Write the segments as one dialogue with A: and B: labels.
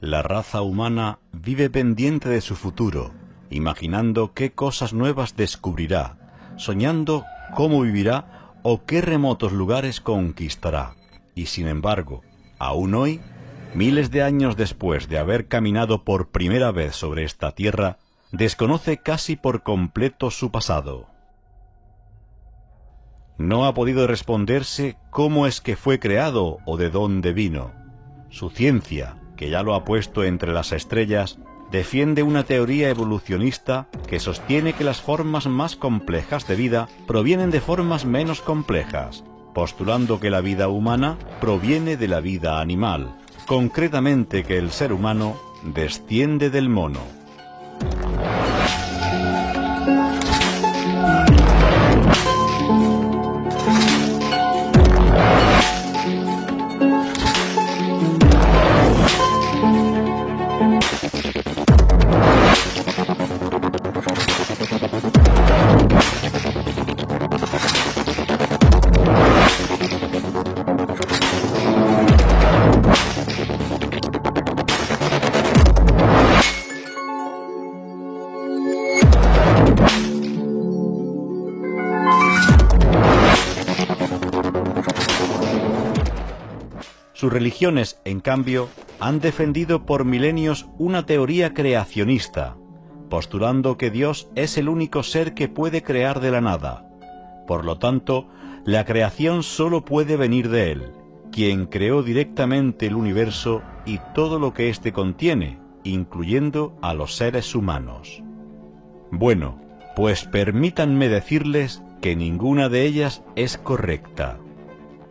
A: La raza humana vive pendiente de su futuro, imaginando qué cosas nuevas descubrirá, soñando cómo vivirá o qué remotos lugares conquistará. Y sin embargo, aún hoy, miles de años después de haber caminado por primera vez sobre esta tierra, desconoce casi por completo su pasado. No ha podido responderse cómo es que fue creado o de dónde vino. Su ciencia, que ya lo ha puesto entre las estrellas, defiende una teoría evolucionista que sostiene que las formas más complejas de vida provienen de formas menos complejas, postulando que la vida humana proviene de la vida animal, concretamente que el ser humano desciende del mono. Sus religiones, en cambio, han defendido por milenios una teoría creacionista, postulando que Dios es el único ser que puede crear de la nada. Por lo tanto, la creación solo puede venir de Él, quien creó directamente el universo y todo lo que éste contiene, incluyendo a los seres humanos. Bueno, pues permítanme decirles que ninguna de ellas es correcta.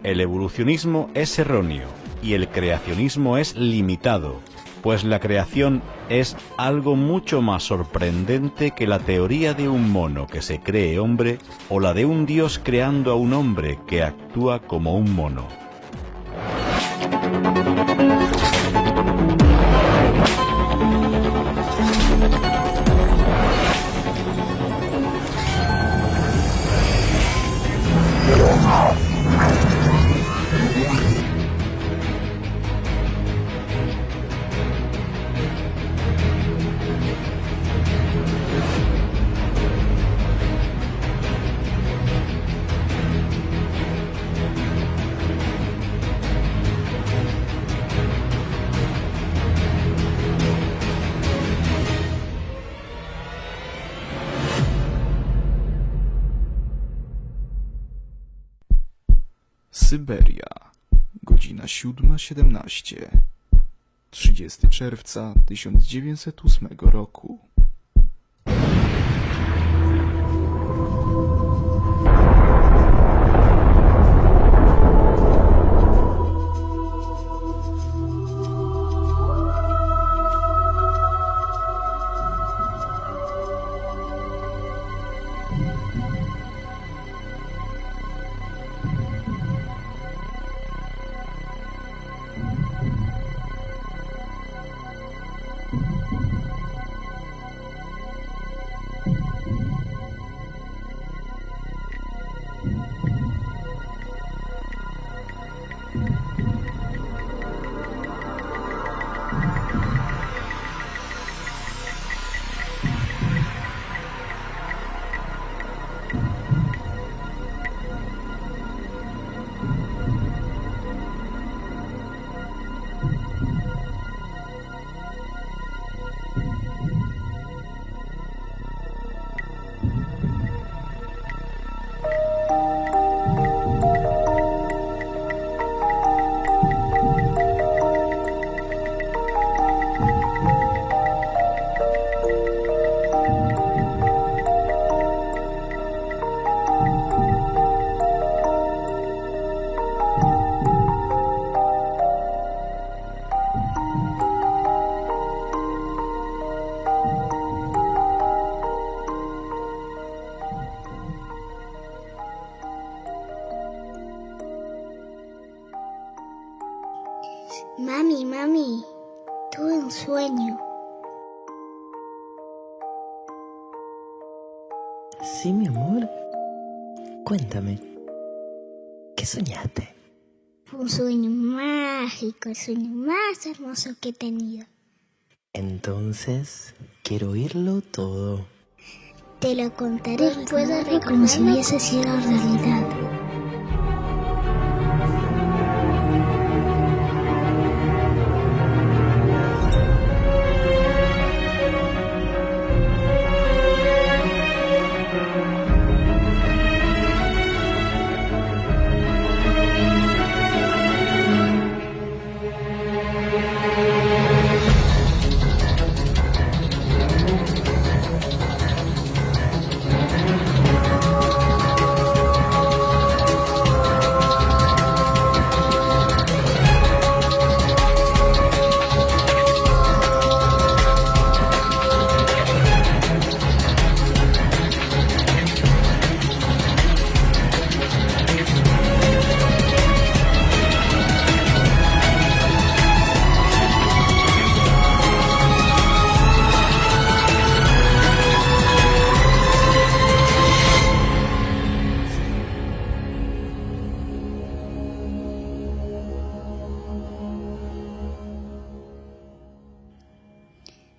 A: El evolucionismo es erróneo y el creacionismo es limitado, pues la creación es algo mucho más sorprendente que la teoría de un mono que se cree hombre o la de un dios creando a un hombre que actúa como un mono.
B: Syberia, godzina 7:17, 30 czerwca 1908 roku.
C: Mami, tuve un sueño.
D: Sí, mi amor. Cuéntame, ¿qué soñaste?
C: Fue un sueño mágico, el sueño más hermoso que he tenido.
D: Entonces, quiero oírlo todo.
C: Te lo contaré, recuérdalo como si hubiese sido realidad.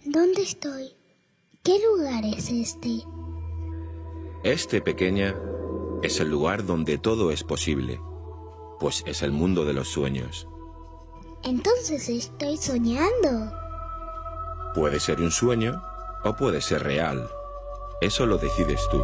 C: ¿Dónde estoy? ¿Qué lugar es este?
E: Este, pequeña, es el lugar donde todo es posible, pues es el mundo de los sueños.
C: Entonces estoy soñando.
E: Puede ser un sueño o puede ser real. Eso lo decides tú.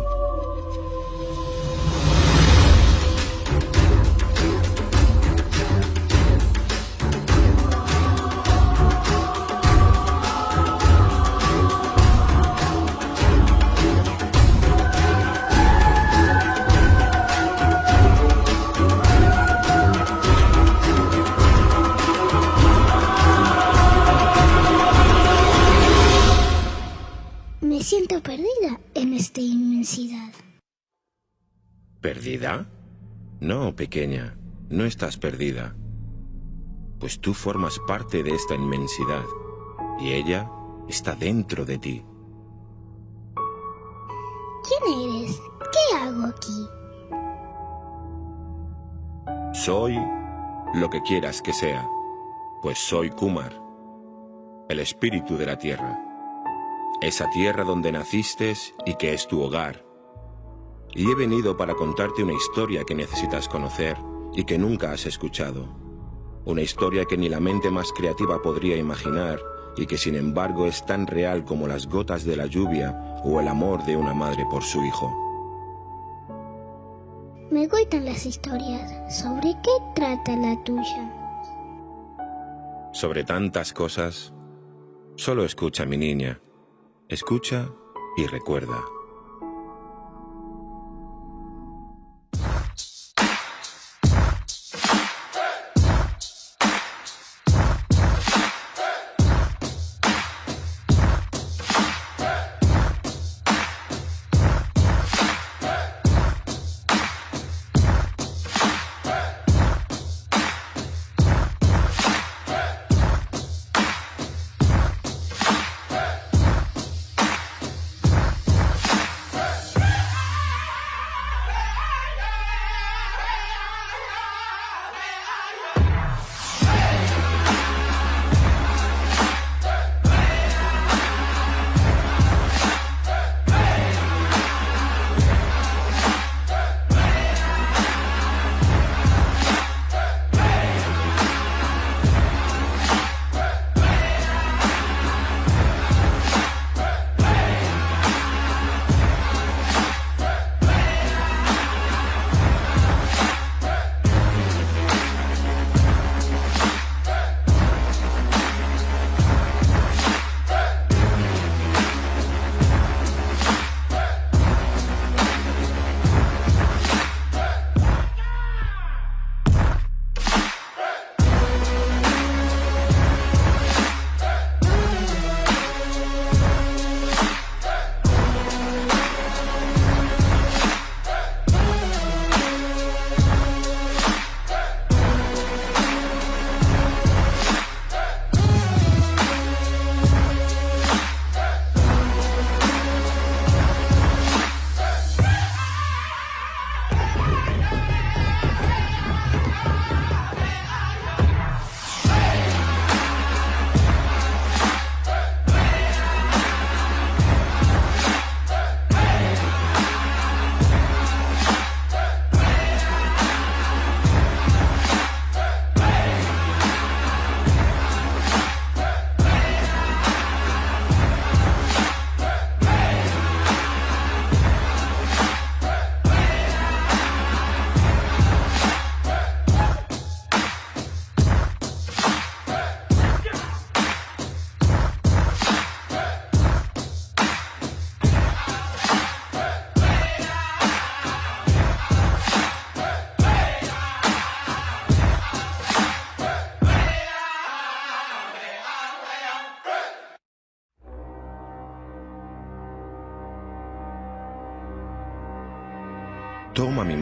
C: Me siento perdida en esta inmensidad.
E: ¿Perdida? No, pequeña, no estás perdida. Pues tú formas parte de esta inmensidad y ella está dentro de ti.
C: ¿Quién eres? ¿Qué hago aquí?
E: Soy lo que quieras que sea, pues soy Kumar, el espíritu de la tierra. Esa tierra donde naciste y que es tu hogar. Y he venido para contarte una historia que necesitas conocer y que nunca has escuchado. Una historia que ni la mente más creativa podría imaginar y que sin embargo es tan real como las gotas de la lluvia o el amor de una madre por su hijo.
C: Me gustan las historias. ¿Sobre qué trata la tuya?
E: Sobre tantas cosas, solo escucha, mi niña. Escucha y recuerda.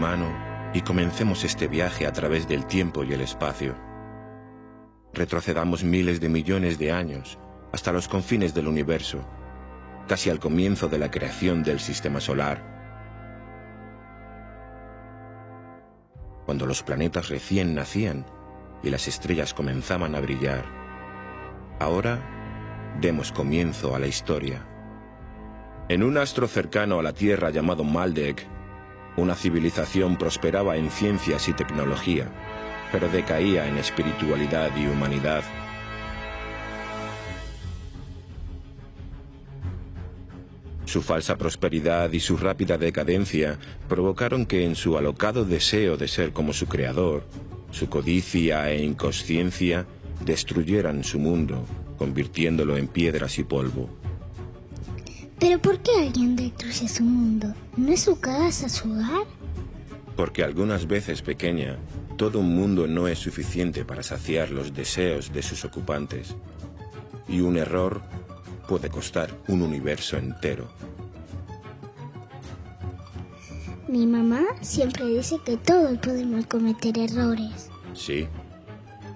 E: mano y comencemos este viaje a través del tiempo y el espacio. Retrocedamos miles de millones de años hasta los confines del universo, casi al comienzo de la creación del sistema solar, cuando los planetas recién nacían y las estrellas comenzaban a brillar. Ahora demos comienzo a la historia. En un astro cercano a la Tierra llamado Maldek, una civilización prosperaba en ciencias y tecnología, pero decaía en espiritualidad y humanidad. Su falsa prosperidad y su rápida decadencia provocaron que en su alocado deseo de ser como su creador, su codicia e inconsciencia destruyeran su mundo, convirtiéndolo en piedras y polvo.
C: ¿Pero por qué alguien destruye su mundo? ¿No es su casa, su hogar?
E: Porque algunas veces, pequeña, todo un mundo no es suficiente para saciar los deseos de sus ocupantes. Y un error puede costar un universo entero.
C: Mi mamá siempre dice que todos podemos cometer errores.
E: Sí,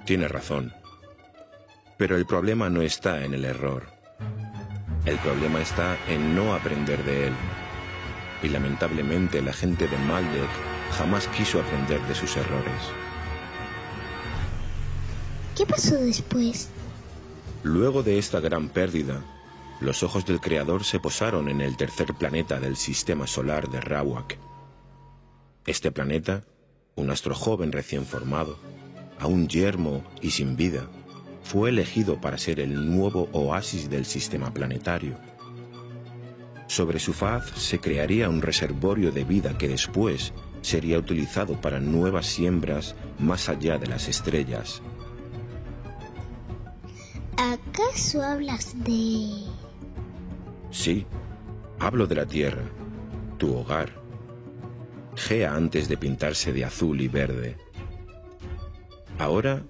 E: tiene razón. Pero el problema no está en el error. El problema está en no aprender de él. Y lamentablemente la gente de Maldek jamás quiso aprender de sus errores.
C: ¿Qué pasó después?
E: Luego de esta gran pérdida, los ojos del Creador se posaron en el tercer planeta del sistema solar de Rawak. Este planeta, un astro joven recién formado, aún yermo y sin vida, fue elegido para ser el nuevo oasis del sistema planetario. Sobre su faz se crearía un reservorio de vida que después sería utilizado para nuevas siembras más allá de las estrellas.
C: ¿Acaso hablas de...?
E: Sí, hablo de la Tierra, tu hogar. Gea antes de pintarse de azul y verde. Ahora,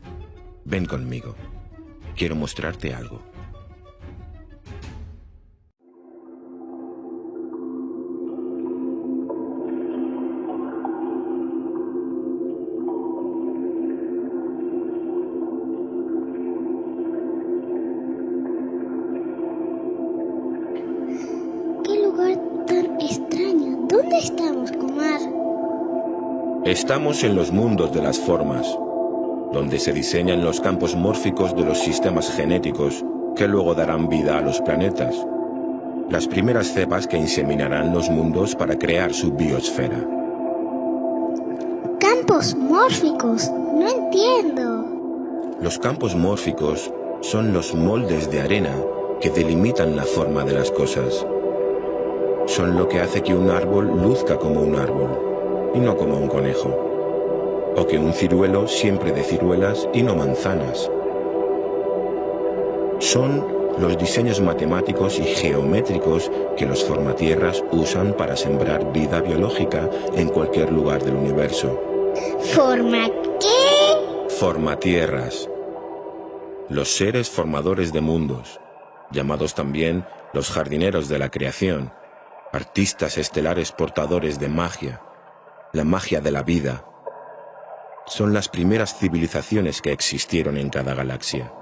E: ven conmigo. Quiero mostrarte algo.
C: ¡Qué lugar tan extraño! ¿Dónde estamos, Kumar?
E: Estamos en los mundos de las formas, donde se diseñan los campos mórficos de los sistemas genéticos que luego darán vida a los planetas, las primeras cepas que inseminarán los mundos para crear su biosfera.
C: ¡Campos mórficos! No entiendo.
E: Los campos mórficos son los moldes de arena que delimitan la forma de las cosas. Son lo que hace que un árbol luzca como un árbol y no como un conejo, o que un ciruelo siempre dé ciruelas y no manzanas. Son los diseños matemáticos y geométricos que los formatierras usan para sembrar vida biológica en cualquier lugar del universo.
C: ¿Forma qué?
E: Formatierras. Los seres formadores de mundos, llamados también los jardineros de la creación, artistas estelares portadores de magia, la magia de la vida. Son las primeras civilizaciones que existieron en cada galaxia.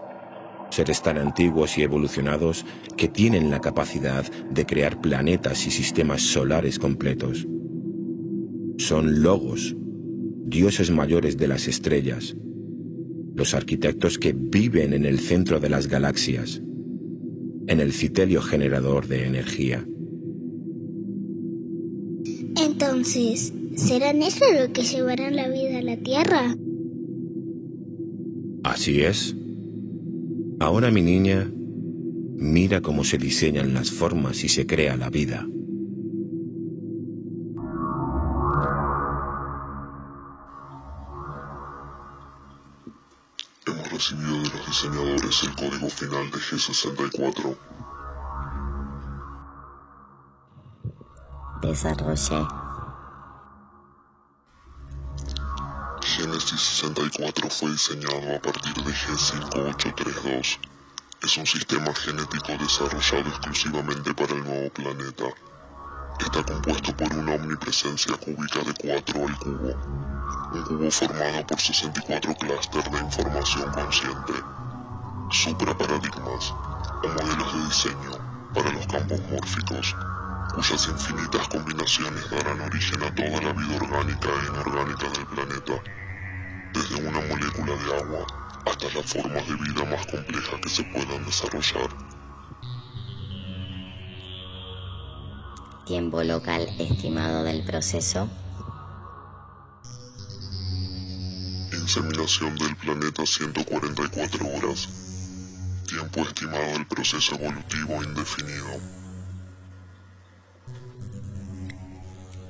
E: Seres tan antiguos y evolucionados que tienen la capacidad de crear planetas y sistemas solares completos. Son logos, dioses mayores de las estrellas, los arquitectos que viven en el centro de las galaxias, en el citelio generador de energía.
C: Entonces, ¿serán ellos los que llevarán la vida a la Tierra?
E: Así es. Ahora, mi niña, mira cómo se diseñan las formas y se crea la vida.
F: Hemos recibido de los diseñadores el código final de G64.
D: Desarrollé.
F: Génesis 64 fue diseñado a partir de G5832. Es un sistema genético desarrollado exclusivamente para el nuevo planeta. Está compuesto por una omnipresencia cúbica de 4 al cubo, un cubo formado por 64 clústeres de información consciente, supraparadigmas o modelos de diseño para los campos mórficos, cuyas infinitas combinaciones darán origen a toda la vida orgánica e inorgánica del planeta, desde una molécula de agua hasta las formas de vida más complejas que se puedan desarrollar.
G: Tiempo local estimado del proceso.
F: Inseminación del planeta 144 horas. Tiempo estimado del proceso evolutivo indefinido.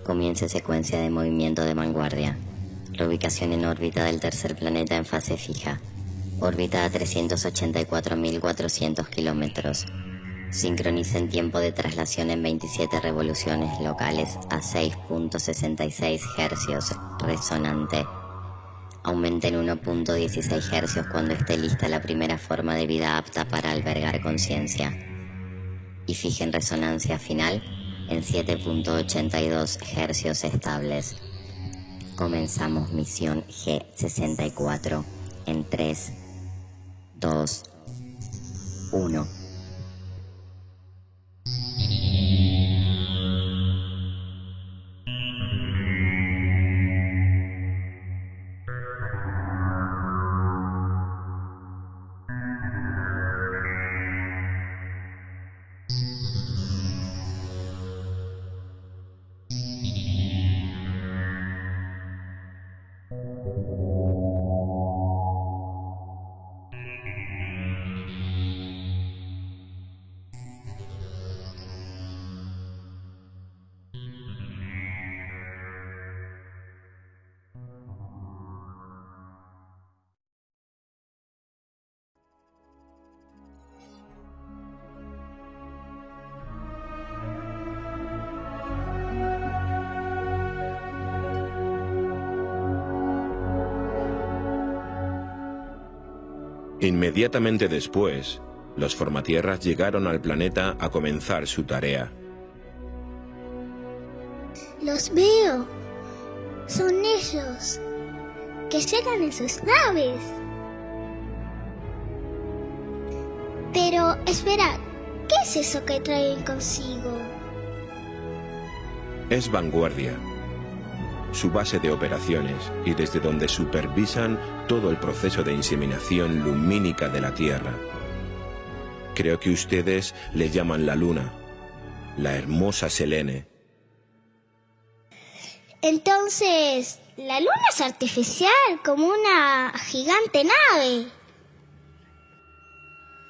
G: Comienza secuencia de movimiento de vanguardia. La ubicación en órbita del tercer planeta en fase fija. Órbita a 384.400 kilómetros. Sincroniza en tiempo de traslación en 27 revoluciones locales a 6.66 Hz resonante. Aumenta en 1.16 Hz cuando esté lista la primera forma de vida apta para albergar conciencia. Y fija en resonancia final en 7.82 Hz estables. Comenzamos misión G64 en 3, 2, 1.
E: Inmediatamente después, los formatierras llegaron al planeta a comenzar su tarea.
C: Los veo. Son ellos. Que llegan en sus naves. Pero, espera, ¿qué es eso que traen consigo?
E: Es Vanguardia, su base de operaciones y desde donde supervisan todo el proceso de inseminación lumínica de la Tierra. Creo que ustedes le llaman la Luna, la hermosa Selene.
C: Entonces, la luna es artificial, como una gigante nave.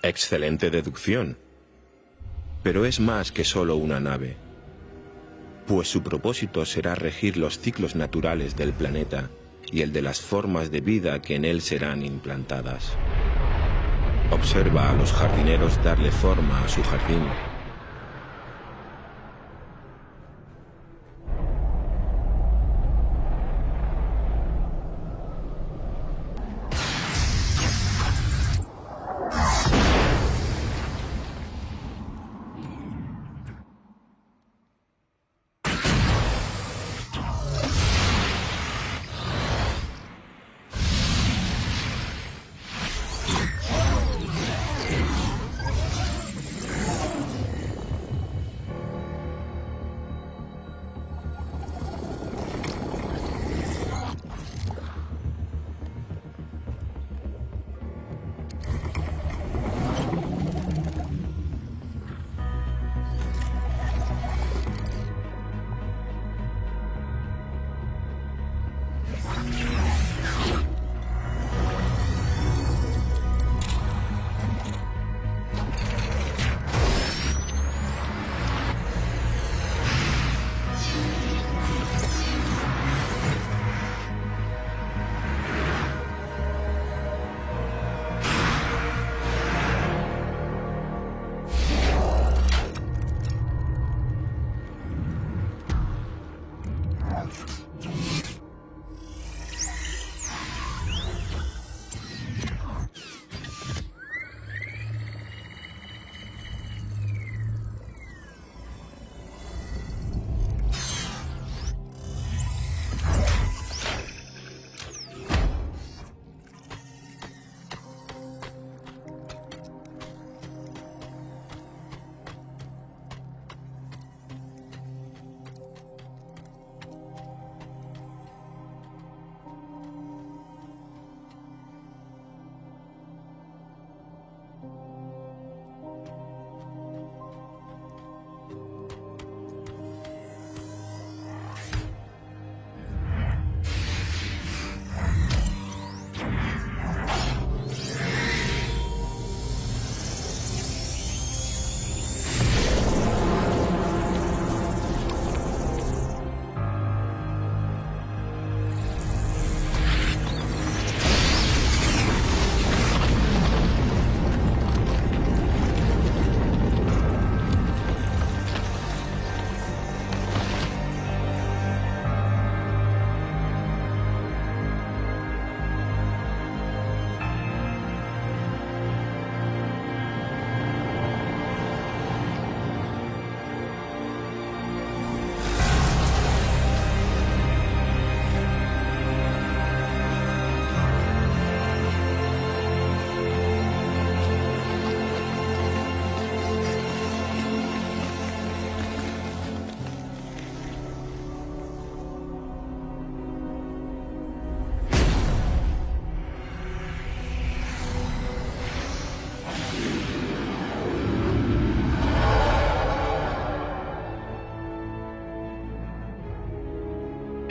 E: Excelente deducción. Pero es más que solo una nave, pues su propósito será regir los ciclos naturales del planeta y el de las formas de vida que en él serán implantadas. Observa a los jardineros darle forma a su jardín.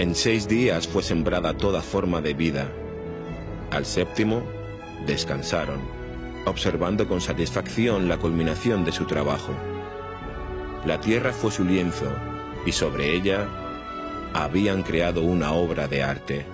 E: En 6 días fue sembrada toda forma de vida. Al séptimo, descansaron, observando con satisfacción la culminación de su trabajo. La tierra fue su lienzo, y sobre ella habían creado una obra de arte.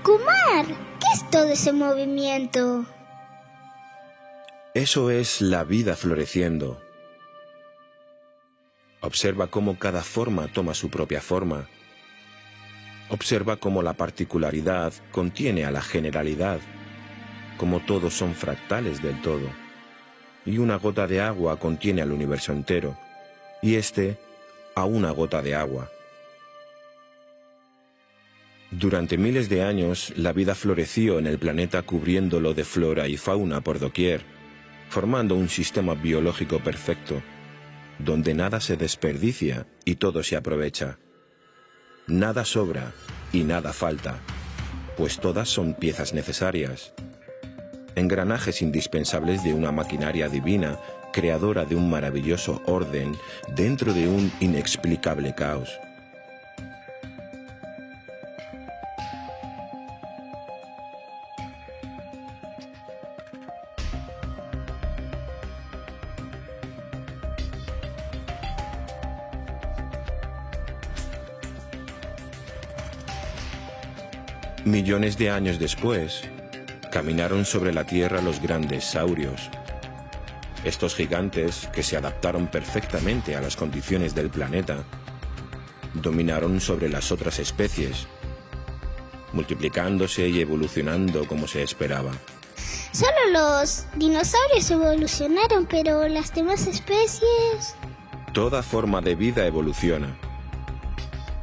C: Kumar, ¿qué es todo ese movimiento?
E: Eso es la vida floreciendo. Observa cómo cada forma toma su propia forma. Observa cómo la particularidad contiene a la generalidad, cómo todos son fractales del todo. Y una gota de agua contiene al universo entero, y este a una gota de agua. Durante miles de años, la vida floreció en el planeta cubriéndolo de flora y fauna por doquier, formando un sistema biológico perfecto, donde nada se desperdicia y todo se aprovecha. Nada sobra y nada falta, pues todas son piezas necesarias. Engranajes indispensables de una maquinaria divina, creadora de un maravilloso orden dentro de un inexplicable caos. Millones de años después, caminaron sobre la Tierra los grandes saurios. Estos gigantes, que se adaptaron perfectamente a las condiciones del planeta, dominaron sobre las otras especies, multiplicándose y evolucionando como se esperaba.
C: Solo los dinosaurios evolucionaron, pero las demás especies...
E: Toda forma de vida evoluciona.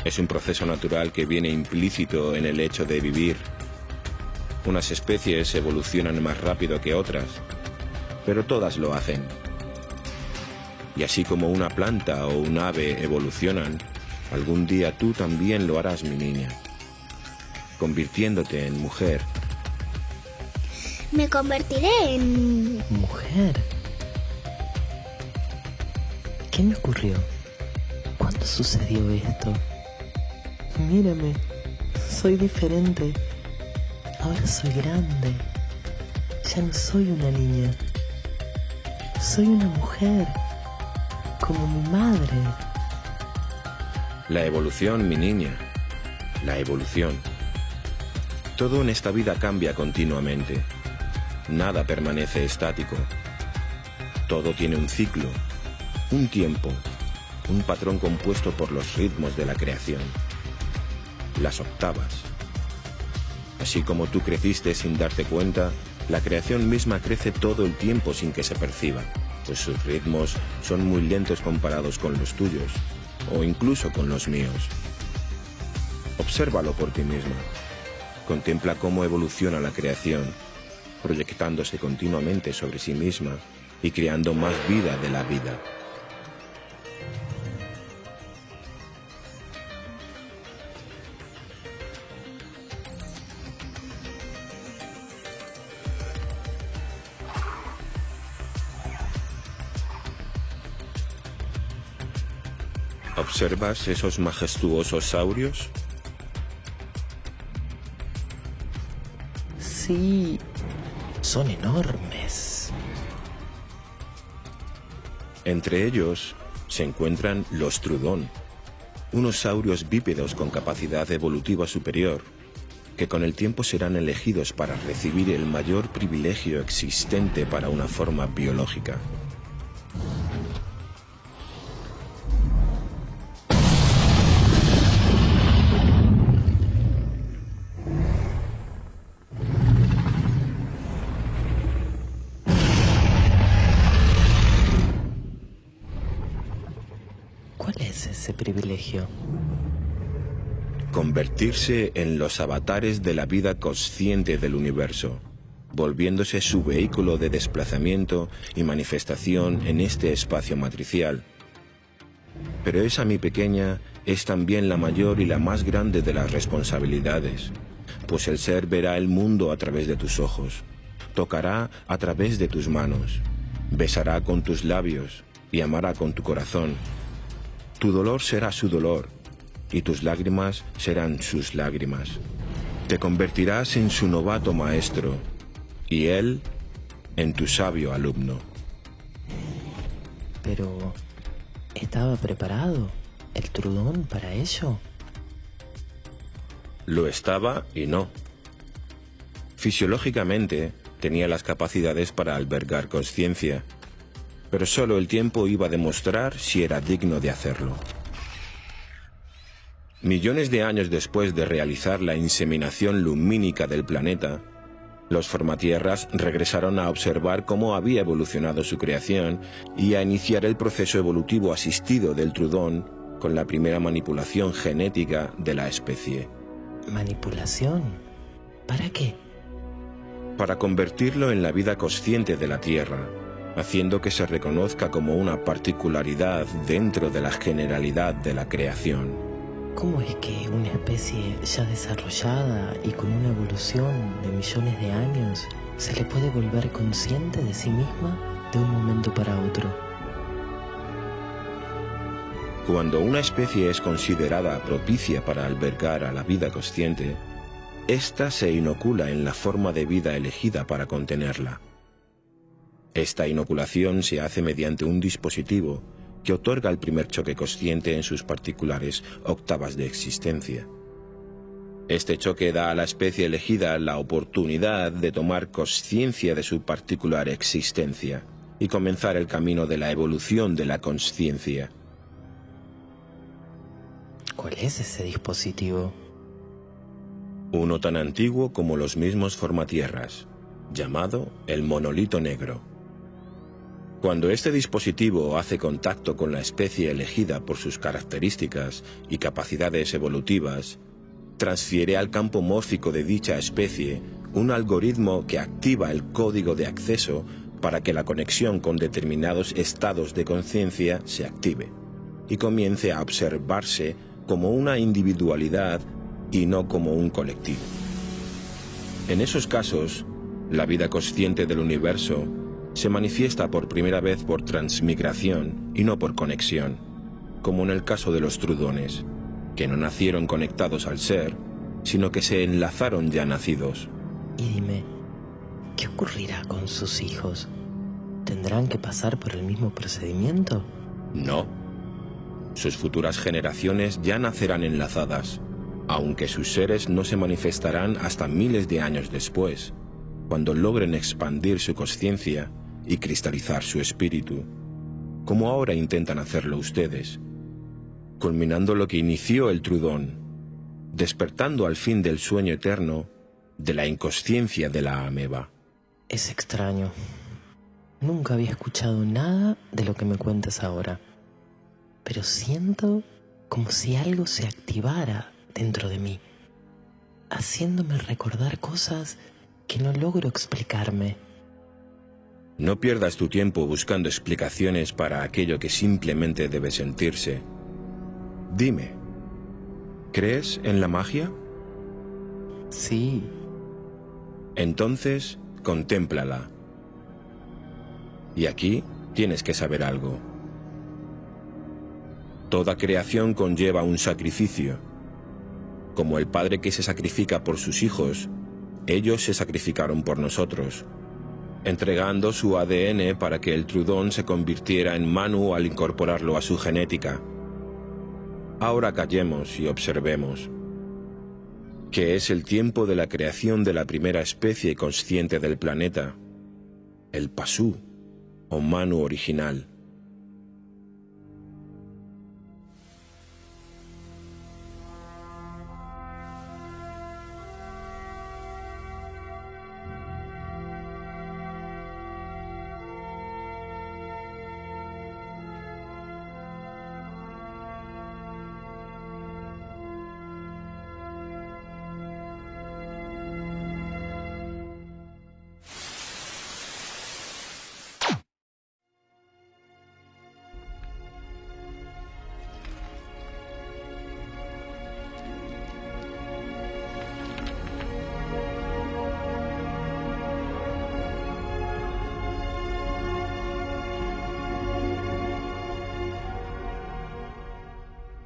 E: Es un proceso natural que viene implícito en el hecho de vivir. Unas especies evolucionan más rápido que otras, pero todas lo hacen. Y así como una planta o un ave evolucionan, algún día tú también lo harás, mi niña, convirtiéndote en mujer.
C: Me convertiré en...
D: ¿Mujer? ¿Qué me ocurrió? ¿Cuándo sucedió esto? Mírame, soy diferente. Ahora soy grande. Ya no soy una niña. Soy una mujer. Como mi madre.
E: La evolución, mi niña. La evolución. Todo en esta vida cambia continuamente. Nada permanece estático. Todo tiene un ciclo, un tiempo, un patrón compuesto por los ritmos de la creación. Las octavas. Así como tú creciste sin darte cuenta, la creación misma crece todo el tiempo sin que se perciba, pues sus ritmos son muy lentos comparados con los tuyos, o incluso con los míos. Obsérvalo por ti misma. Contempla cómo evoluciona la creación, proyectándose continuamente sobre sí misma y creando más vida de la vida. ¿Observas esos majestuosos saurios?
D: Sí, son enormes.
E: Entre ellos se encuentran los Trudón, unos saurios bípedos con capacidad evolutiva superior, que con el tiempo serán elegidos para recibir el mayor privilegio existente para una forma biológica.
D: ¿Cuál es ese privilegio?
E: Convertirse en los avatares de la vida consciente del universo, volviéndose su vehículo de desplazamiento y manifestación en este espacio matricial. Pero esa, mi pequeña, es también la mayor y la más grande de las responsabilidades, pues el ser verá el mundo a través de tus ojos, tocará a través de tus manos, besará con tus labios y amará con tu corazón. Tu dolor será su dolor, y tus lágrimas serán sus lágrimas. Te convertirás en su novato maestro, y él en tu sabio alumno.
D: Pero, ¿estaba preparado el Trudón para ello?
E: Lo estaba y no. Fisiológicamente tenía las capacidades para albergar consciencia, pero solo el tiempo iba a demostrar si era digno de hacerlo. Millones de años después de realizar la inseminación lumínica del planeta, los formatierras regresaron a observar cómo había evolucionado su creación y a iniciar el proceso evolutivo asistido del Trudón con la primera manipulación genética de la especie.
D: ¿Manipulación? ¿Para qué?
E: Para convertirlo en la vida consciente de la Tierra, haciendo que se reconozca como una particularidad dentro de la generalidad de la creación.
D: ¿Cómo es que una especie ya desarrollada y con una evolución de millones de años se le puede volver consciente de sí misma de un momento para otro?
E: Cuando una especie es considerada propicia para albergar a la vida consciente, ésta se inocula en la forma de vida elegida para contenerla. Esta inoculación se hace mediante un dispositivo que otorga el primer choque consciente en sus particulares octavas de existencia. Este choque da a la especie elegida la oportunidad de tomar consciencia de su particular existencia y comenzar el camino de la evolución de la consciencia.
D: ¿Cuál es ese dispositivo?
E: Uno tan antiguo como los mismos formatierras, llamado el monolito negro. Cuando este dispositivo hace contacto con la especie elegida por sus características y capacidades evolutivas, transfiere al campo mórfico de dicha especie un algoritmo que activa el código de acceso para que la conexión con determinados estados de conciencia se active y comience a observarse como una individualidad y no como un colectivo. En esos casos, la vida consciente del universo se manifiesta por primera vez por transmigración y no por conexión, como en el caso de los trudones, que no nacieron conectados al ser, sino que se enlazaron ya nacidos.
D: Y dime, ¿qué ocurrirá con sus hijos? ¿Tendrán que pasar por el mismo procedimiento?
E: No. Sus futuras generaciones ya nacerán enlazadas, aunque sus seres no se manifestarán hasta miles de años después, cuando logren expandir su consciencia y cristalizar su espíritu, como ahora intentan hacerlo ustedes, culminando lo que inició el Trudón, despertando al fin del sueño eterno de la inconsciencia de la ameba.
D: Es extraño. Nunca había escuchado nada de lo que me cuentas ahora, pero siento como si algo se activara dentro de mí, haciéndome recordar cosas que no logro explicarme.
E: No pierdas tu tiempo buscando explicaciones para aquello que simplemente debe sentirse. Dime, ¿crees en la magia?
D: Sí.
E: Entonces, contémplala. Y aquí tienes que saber algo. Toda creación conlleva un sacrificio. Como el padre que se sacrifica por sus hijos, ellos se sacrificaron por nosotros, entregando su ADN para que el Trudón se convirtiera en Manu al incorporarlo a su genética. Ahora callemos y observemos, que es el tiempo de la creación de la primera especie consciente del planeta, el Pasú, o Manu original.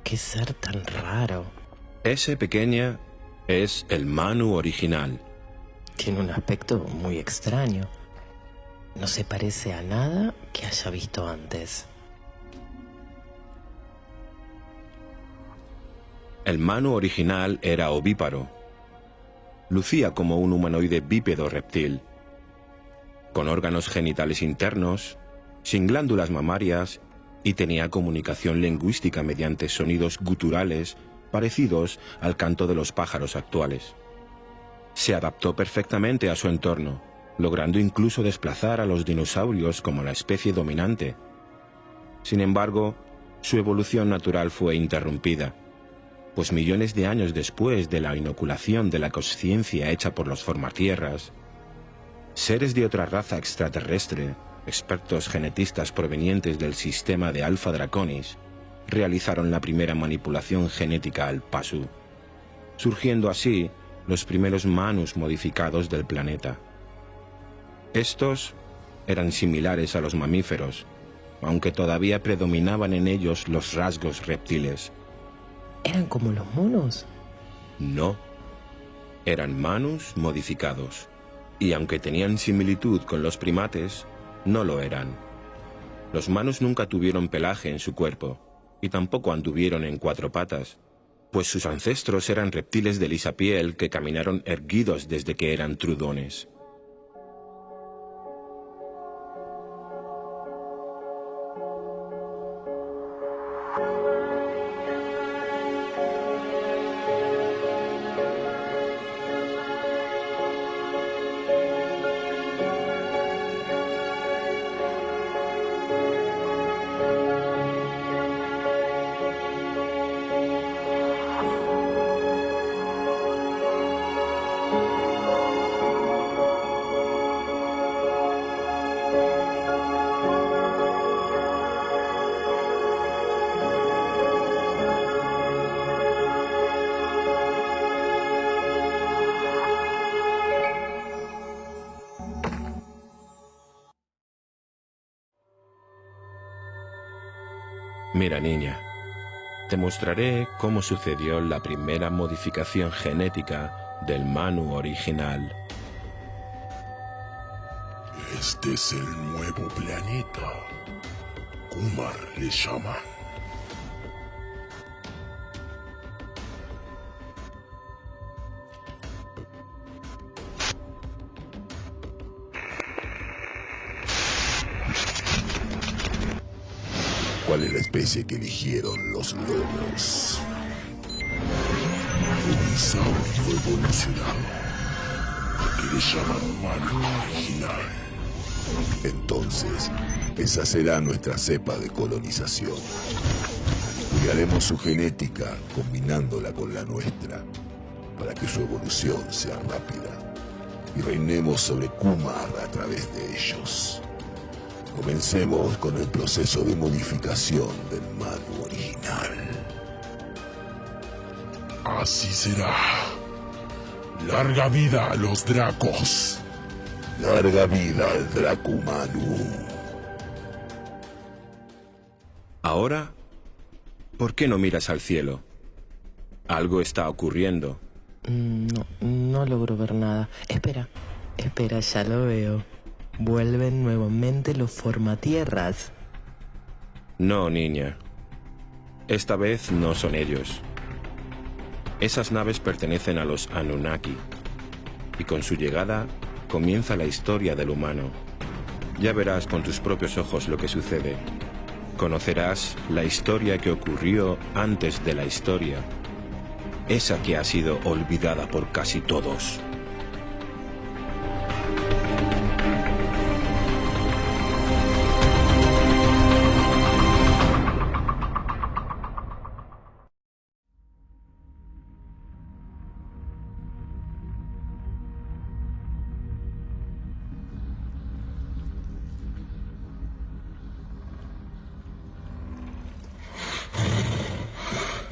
D: Qué ser tan raro.
E: Ese pequeña es el Manu original.
D: Tiene un aspecto muy extraño. No se parece a nada que haya visto antes.
E: El Manu original era ovíparo. Lucía como un humanoide bípedo reptil, con órganos genitales internos, sin glándulas mamarias, y tenía comunicación lingüística mediante sonidos guturales parecidos al canto de los pájaros actuales. Se adaptó perfectamente a su entorno, logrando incluso desplazar a los dinosaurios como la especie dominante. Sin embargo, su evolución natural fue interrumpida, pues millones de años después de la inoculación de la consciencia hecha por los formatierras, seres de otra raza extraterrestre, expertos genetistas provenientes del sistema de Alpha Draconis, realizaron la primera manipulación genética al Pasú, surgiendo así los primeros Manus modificados del planeta. Estos eran similares a los mamíferos, aunque todavía predominaban en ellos los rasgos reptiles.
D: ¿Eran como los monos?
E: No, eran Manus modificados, y aunque tenían similitud con los primates, no lo eran. Los Manus nunca tuvieron pelaje en su cuerpo, y tampoco anduvieron en cuatro patas, pues sus ancestros eran reptiles de lisa piel que caminaron erguidos desde que eran trudones. Mira, niña, te mostraré cómo sucedió la primera modificación genética del Manu original.
F: Este es el nuevo planeta. Kumar le llama. ¿Cuál es la especie que eligieron los lobos? Un saurio evolucionado, que le llaman Manu original. Entonces, esa será nuestra cepa de colonización. Estudiaremos su genética combinándola con la nuestra, para que su evolución sea rápida, y reinemos sobre Kumar a través de ellos. Comencemos con el proceso de modificación del Manu original. Así será. Larga vida a los Dracos. Larga vida al Dracumanu.
E: Ahora, ¿por qué no miras al cielo? Algo está ocurriendo.
D: No logro ver nada. Espera, ya lo veo. Vuelven nuevamente los formatierras.
E: No, niña. Esta vez no son ellos. Esas naves pertenecen a los Anunnaki. Y con su llegada comienza la historia del humano. Ya verás con tus propios ojos lo que sucede. Conocerás la historia que ocurrió antes de la historia. Esa que ha sido olvidada por casi todos.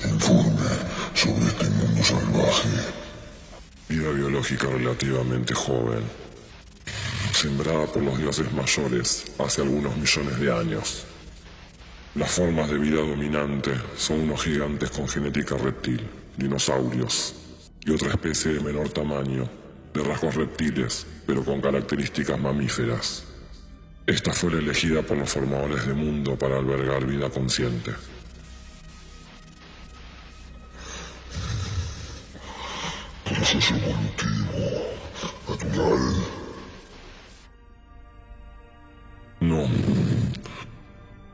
F: Informe sobre este mundo salvaje. Vida biológica relativamente joven, sembrada por los dioses mayores hace algunos millones de años. Las formas de vida dominante son unos gigantes con genética reptil, dinosaurios, y otra especie de menor tamaño, de rasgos reptiles, pero con características mamíferas. Esta fue la elegida por los formadores de mundo para albergar vida consciente. Proceso evolutivo, natural. No.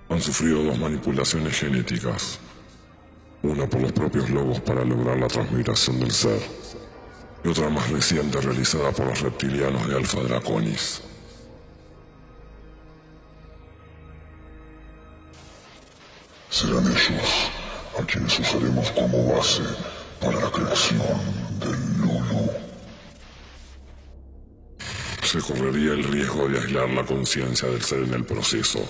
F: Han sufrido dos manipulaciones genéticas. Una por los propios lobos para lograr la transmigración del ser. Y otra más reciente realizada por los reptilianos de Alpha Draconis. Serán ellos a quienes usaremos como base para la creación del Lulu. Se correría el riesgo de aislar la conciencia del ser en el proceso.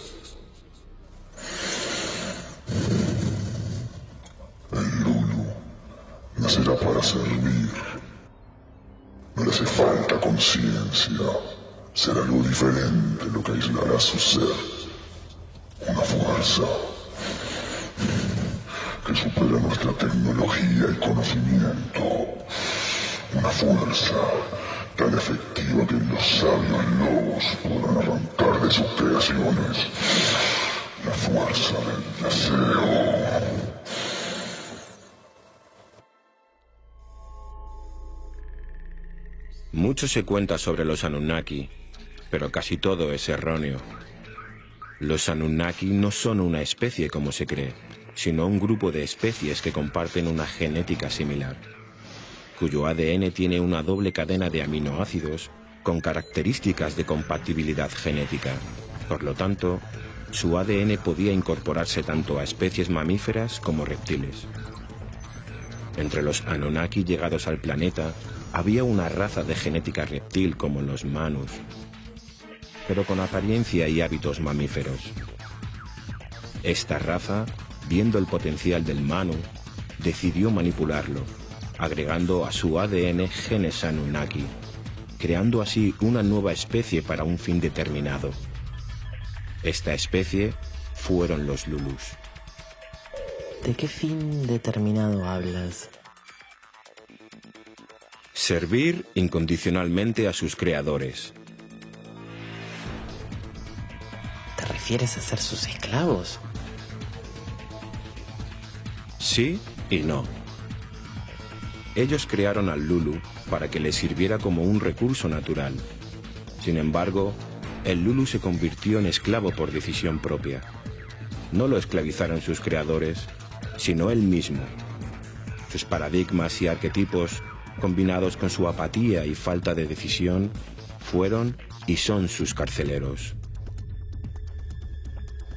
F: El Lulu nacerá para servir. No le hace falta conciencia. Será algo diferente lo que aislará su ser. Una fuerza que supera nuestra tecnología y conocimiento. Una fuerza tan efectiva que los sabios lobos podrán arrancar de sus creaciones. La fuerza del deseo.
E: Mucho se cuenta sobre los Anunnaki, pero casi todo es erróneo. Los Anunnaki no son una especie como se cree, sino un grupo de especies que comparten una genética similar, cuyo ADN tiene una doble cadena de aminoácidos con características de compatibilidad genética. Por lo tanto, su ADN podía incorporarse tanto a especies mamíferas como reptiles. Entre los Anunnaki llegados al planeta, había una raza de genética reptil como los Manus, pero con apariencia y hábitos mamíferos. Esta raza, viendo el potencial del Manu, decidió manipularlo, agregando a su ADN genes Anunnaki, creando así una nueva especie para un fin determinado. Esta especie fueron los Lulus.
D: ¿De qué fin determinado hablas?
E: Servir incondicionalmente a sus creadores.
D: ¿Te refieres a ser sus esclavos?
E: Sí y no. Ellos crearon al Lulu para que les sirviera como un recurso natural. Sin embargo, el Lulu se convirtió en esclavo por decisión propia. No lo esclavizaron sus creadores, sino él mismo. Sus paradigmas y arquetipos, combinados con su apatía y falta de decisión, fueron y son sus carceleros.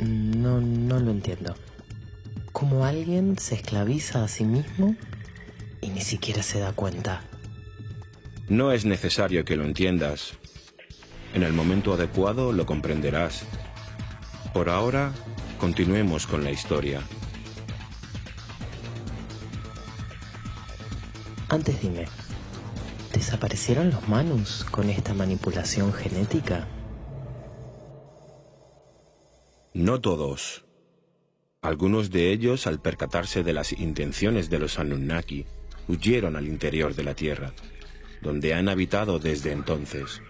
D: No lo entiendo. ¿Cómo alguien se esclaviza a sí mismo y ni siquiera se da cuenta?
E: No es necesario que lo entiendas. En el momento adecuado lo comprenderás. Por ahora, continuemos con la historia.
D: Antes dime, ¿desaparecieron los Manus con esta manipulación genética?
E: No todos. Algunos de ellos, al percatarse de las intenciones de los Anunnaki, huyeron al interior de la Tierra, donde han habitado desde entonces.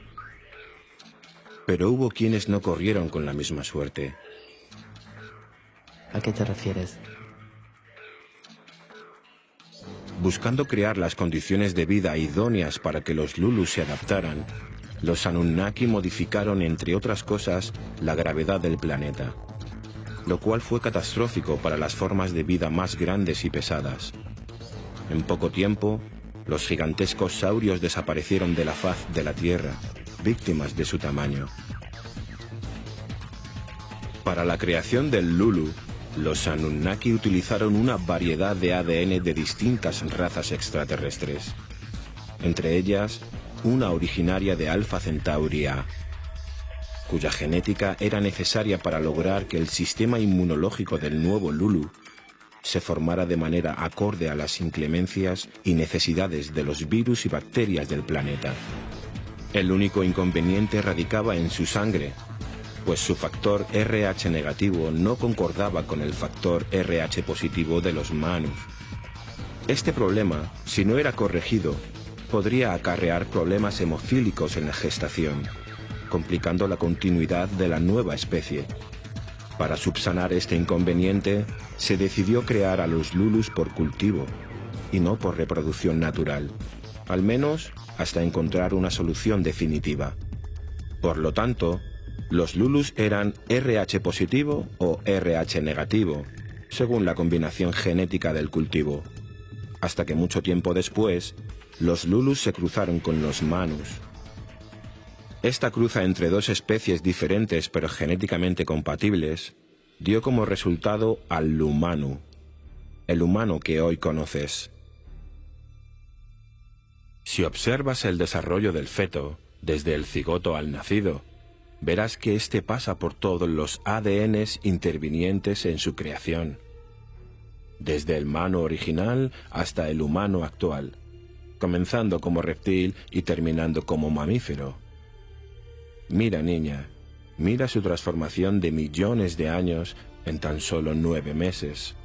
E: Pero hubo quienes no corrieron con la misma suerte.
D: ¿A qué te refieres?
E: Buscando crear las condiciones de vida idóneas para que los Lulus se adaptaran, los Anunnaki modificaron, entre otras cosas, la gravedad del planeta, lo cual fue catastrófico para las formas de vida más grandes y pesadas. En poco tiempo, los gigantescos saurios desaparecieron de la faz de la Tierra, víctimas de su tamaño. Para la creación del Lulu, los Anunnaki utilizaron una variedad de ADN de distintas razas extraterrestres, entre ellas una originaria de Alpha Centauri A, cuya genética era necesaria para lograr que el sistema inmunológico del nuevo Lulu se formara de manera acorde a las inclemencias y necesidades de los virus y bacterias del planeta. El único inconveniente radicaba en su sangre, pues su factor RH negativo no concordaba con el factor RH positivo de los Manus. Este problema, si no era corregido, podría acarrear problemas hemofílicos en la gestación, complicando la continuidad de la nueva especie. Para subsanar este inconveniente, se decidió crear a los Lulus por cultivo, y no por reproducción natural, al menos hasta encontrar una solución definitiva. Por lo tanto, los Lulus eran RH positivo o RH negativo, según la combinación genética del cultivo, hasta que mucho tiempo después, los Lulus se cruzaron con los Manus. Esta cruza entre dos especies diferentes pero genéticamente compatibles dio como resultado al Lumanu, el humano que hoy conoces. Si observas el desarrollo del feto, desde el cigoto al nacido, verás que éste pasa por todos los ADNs intervinientes en su creación, desde el Manu original hasta el humano actual, comenzando como reptil y terminando como mamífero. Mira, niña, mira su transformación de millones de años en tan solo 9 meses.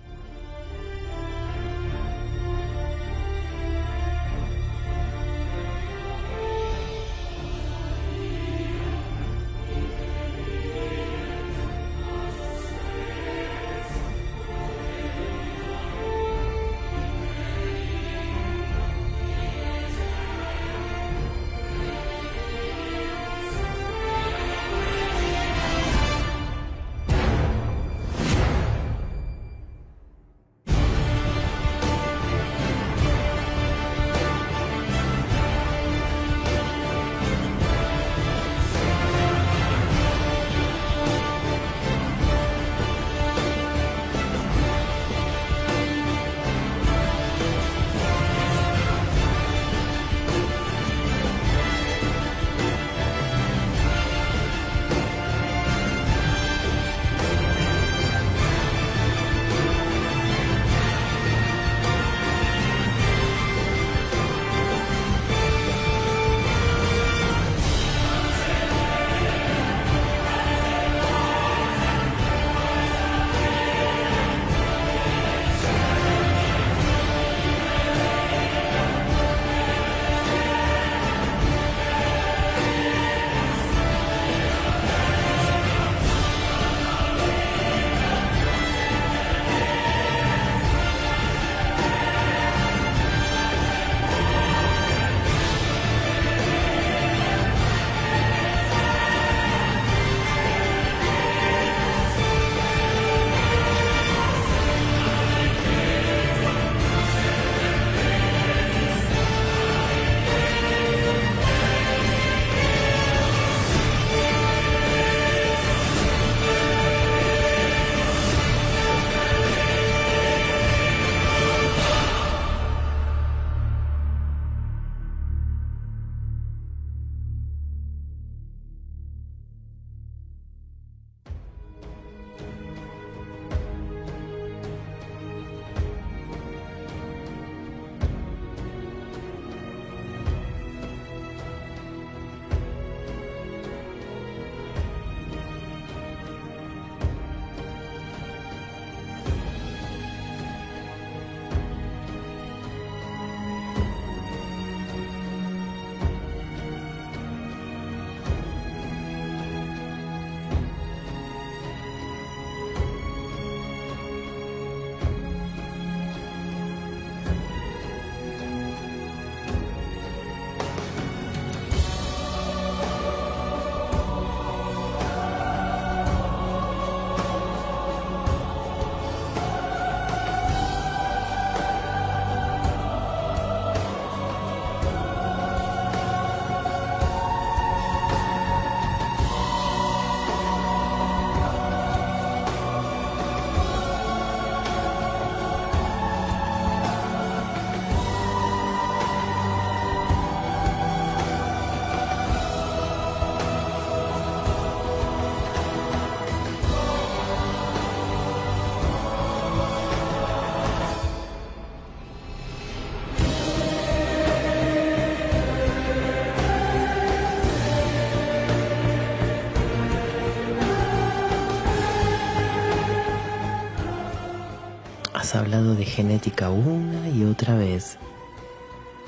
D: has hablado de genética una y otra vez.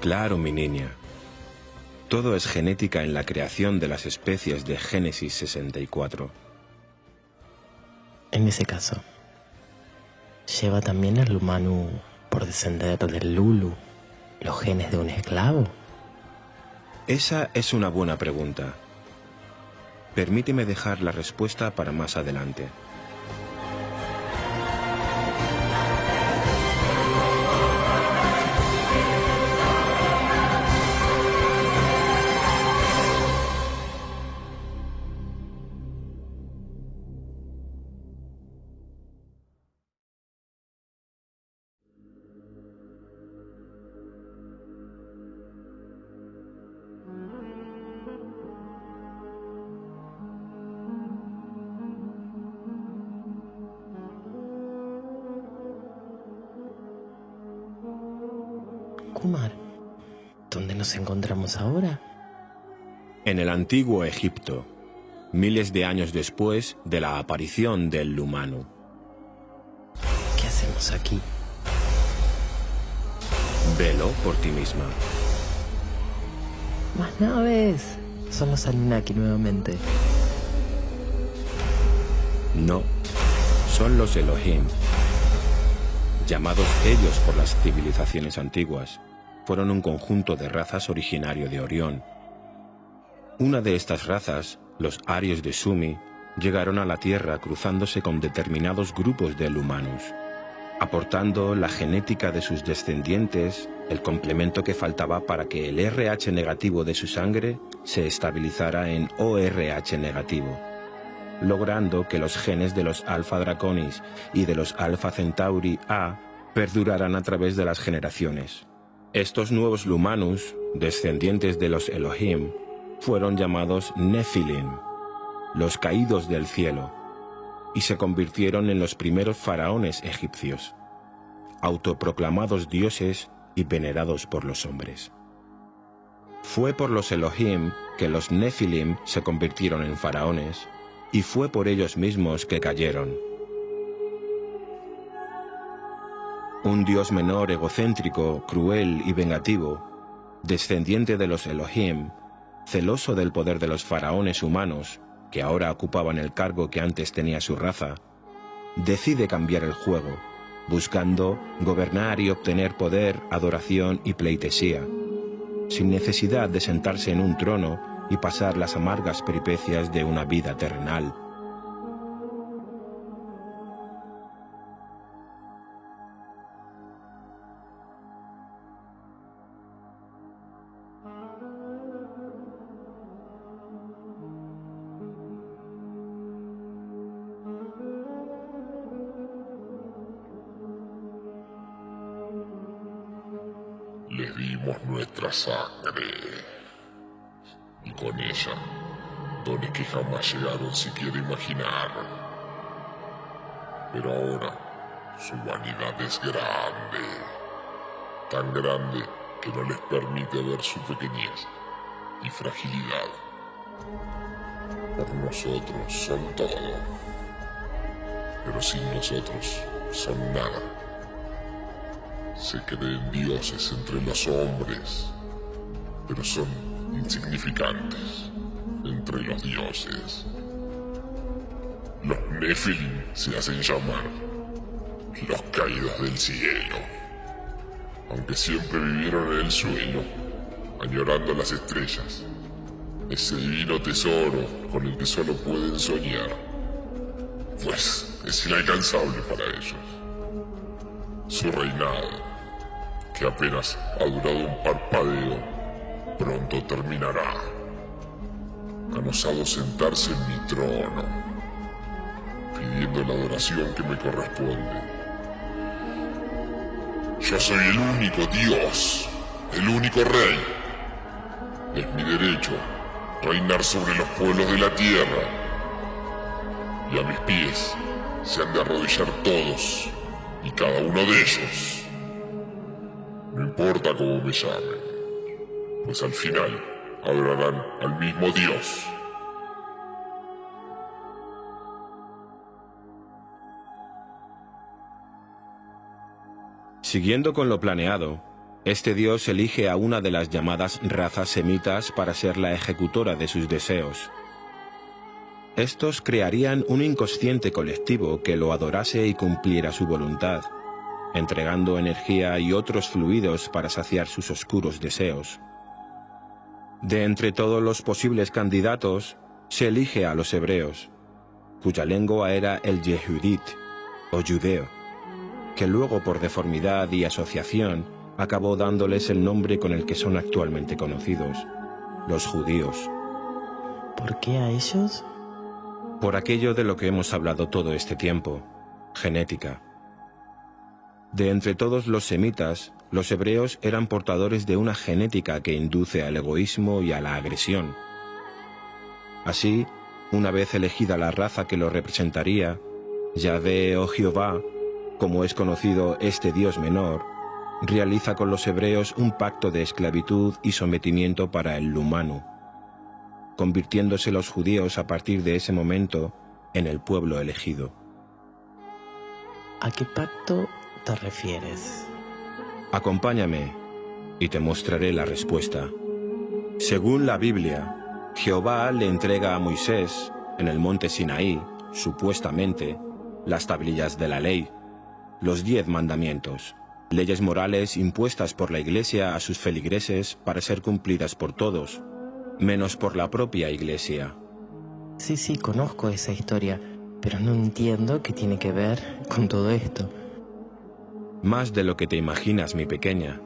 E: Claro, mi niña. Todo es genética en la creación de las especies de Génesis 64.
D: En ese caso, ¿lleva también el humano, por descender del Lulu, los genes de un esclavo?
E: Esa es una buena pregunta. Permíteme dejar la respuesta para más adelante.
D: Kumar, ¿dónde nos encontramos ahora?
E: En el antiguo Egipto, miles de años después de la aparición del humano.
D: ¿Qué hacemos aquí?
E: Velo por ti misma.
D: ¡Más naves! Son los Anunnaki nuevamente.
E: No, son los Elohim. Llamados ellos por las civilizaciones antiguas, fueron un conjunto de razas originario de Orión. Una de estas razas, los arios de Sumi, llegaron a la Tierra cruzándose con determinados grupos del Humanus, aportando la genética de sus descendientes, el complemento que faltaba para que el RH negativo de su sangre se estabilizara en ORH negativo, logrando que los genes de los Alpha Draconis y de los Alpha Centauri A perduraran a través de las generaciones. Estos nuevos Lumanus, descendientes de los Elohim, fueron llamados Nephilim, los caídos del cielo, y se convirtieron en los primeros faraones egipcios, autoproclamados dioses y venerados por los hombres. Fue por los Elohim que los Nephilim se convirtieron en faraones, y fue por ellos mismos que cayeron. Un dios menor egocéntrico, cruel y vengativo, descendiente de los Elohim, celoso del poder de los faraones humanos, que ahora ocupaban el cargo que antes tenía su raza, decide cambiar el juego, buscando gobernar y obtener poder, adoración y pleitesía, sin necesidad de sentarse en un trono y pasar las amargas peripecias de una vida terrenal.
F: Les dimos nuestra sangre, y con ella, dones que jamás llegaron siquiera a imaginar. Pero ahora, su vanidad es grande, tan grande que no les permite ver su pequeñez y fragilidad. Por nosotros son todo, pero sin nosotros son nada. Se creen dioses entre los hombres, pero son insignificantes entre los dioses. Los Nephilim se hacen llamar los caídos del cielo, aunque siempre vivieron en el suelo, añorando las estrellas, ese divino tesoro con el que solo pueden soñar, pues es inalcanzable para ellos. Su reinado, que apenas ha durado un parpadeo, pronto terminará. Han osado sentarse en mi trono, pidiendo la adoración que me corresponde. Yo soy el único Dios, el único Rey. Es mi derecho reinar sobre los pueblos de la tierra. Y a mis pies se han de arrodillar todos y cada uno de ellos. No importa cómo me llamen, pues al final adorarán al mismo Dios.
E: Siguiendo con lo planeado, este dios elige a una de las llamadas razas semitas para ser la ejecutora de sus deseos. Estos crearían un inconsciente colectivo que lo adorase y cumpliera su voluntad, entregando energía y otros fluidos para saciar sus oscuros deseos. De entre todos los posibles candidatos, se elige a los hebreos, cuya lengua era el Yehudit, o judeo, que luego por deformidad y asociación acabó dándoles el nombre con el que son actualmente conocidos, los judíos.
D: ¿Por qué a ellos?
E: Por aquello de lo que hemos hablado todo este tiempo, genética. De entre todos los semitas, los hebreos eran portadores de una genética que induce al egoísmo y a la agresión. Así, una vez elegida la raza que lo representaría, Yahvé o Jehová, como es conocido este dios menor, realiza con los hebreos un pacto de esclavitud y sometimiento para el humano, convirtiéndose los judíos a partir de ese momento en el pueblo elegido.
D: ¿A qué pacto te refieres?
E: Acompáñame y te mostraré la respuesta. Según la Biblia, Jehová le entrega a Moisés, en el monte Sinaí, supuestamente, las tablillas de la ley, los 10 mandamientos, leyes morales impuestas por la Iglesia a sus feligreses para ser cumplidas por todos, menos por la propia Iglesia.
D: Sí, conozco esa historia, pero no entiendo qué tiene que ver con todo esto.
E: Más de lo que te imaginas, mi pequeña.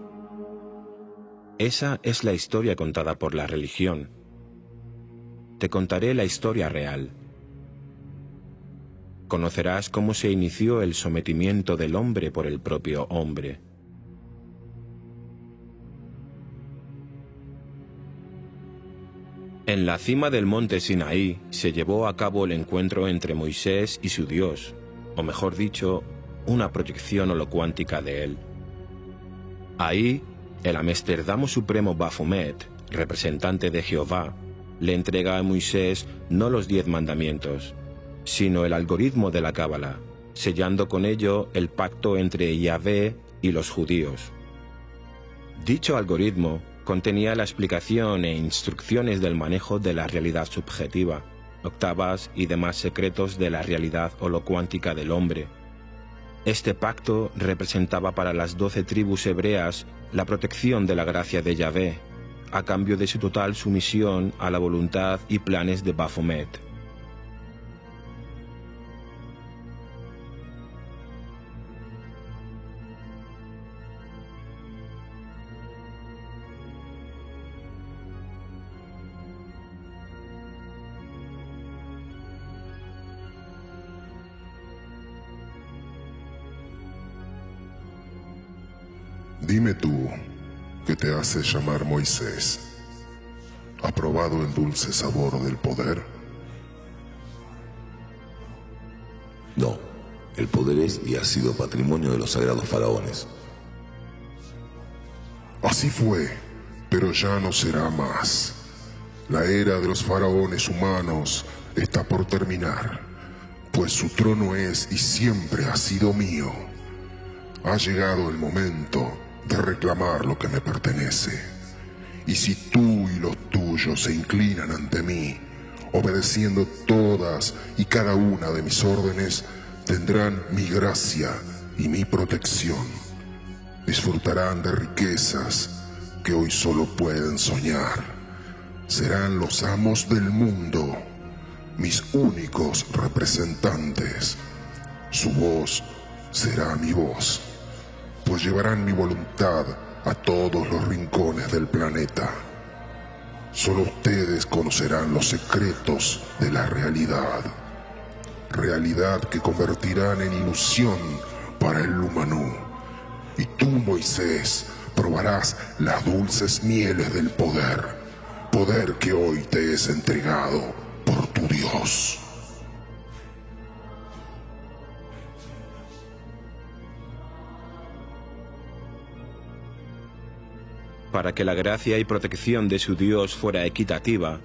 E: Esa es la historia contada por la religión. Te contaré la historia real. Conocerás cómo se inició el sometimiento del hombre por el propio hombre. En la cima del monte Sinaí se llevó a cabo el encuentro entre Moisés y su Dios, o mejor dicho, una proyección holocuántica de él. Ahí, el Amesterdamo Supremo Baphomet, representante de Jehová, le entrega a Moisés no los 10 mandamientos, sino el algoritmo de la Cábala, sellando con ello el pacto entre Yahvé y los judíos. Dicho algoritmo contenía la explicación e instrucciones del manejo de la realidad subjetiva, octavas y demás secretos de la realidad holocuántica del hombre. Este pacto representaba para las 12 tribus hebreas la protección de la gracia de Yahvé, a cambio de su total sumisión a la voluntad y planes de Baphomet.
F: Dime tú, que te haces llamar Moisés, ¿ha probado el dulce sabor del poder?
H: No, el poder es y ha sido patrimonio de los sagrados faraones.
F: Así fue, pero ya no será más. La era de los faraones humanos está por terminar, pues su trono es y siempre ha sido mío. Ha llegado el momento de reclamar lo que me pertenece. Y si tú y los tuyos se inclinan ante mí, obedeciendo todas y cada una de mis órdenes, tendrán mi gracia y mi protección. Disfrutarán de riquezas que hoy solo pueden soñar. Serán los amos del mundo, mis únicos representantes. Su voz será mi voz, pues llevarán mi voluntad a todos los rincones del planeta. Solo ustedes conocerán los secretos de la realidad. Realidad que convertirán en ilusión para el humano. Y tú, Moisés, probarás las dulces mieles del poder. Poder que hoy te es entregado por tu Dios.
E: Para que la gracia y protección de su Dios fuera equitativa,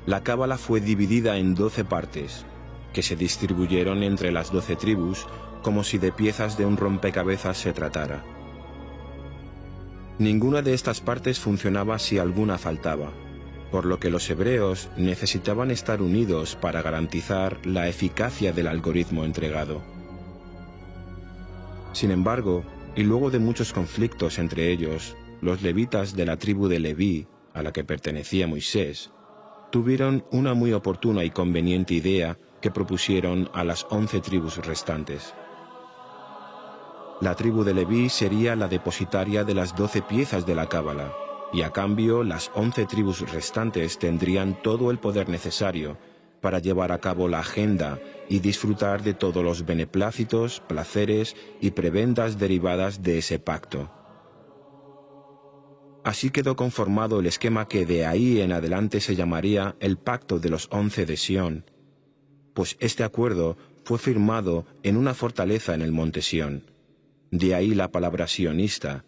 E: la Cábala fue dividida en 12 partes, que se distribuyeron entre las 12 tribus como si de piezas de un rompecabezas se tratara. Ninguna de estas partes funcionaba si alguna faltaba, por lo que los hebreos necesitaban estar unidos para garantizar la eficacia del algoritmo entregado. Sin embargo, y luego de muchos conflictos entre ellos, los levitas de la tribu de Leví, a la que pertenecía Moisés, tuvieron una muy oportuna y conveniente idea que propusieron a las 11 tribus restantes. La tribu de Leví sería la depositaria de las 12 piezas de la cábala, y a cambio las 11 tribus restantes tendrían todo el poder necesario para llevar a cabo la agenda y disfrutar de todos los beneplácitos, placeres y prebendas derivadas de ese pacto. Así quedó conformado el esquema que de ahí en adelante se llamaría el Pacto de los 11 de Sión, pues este acuerdo fue firmado en una fortaleza en el monte Sión. De ahí la palabra sionista,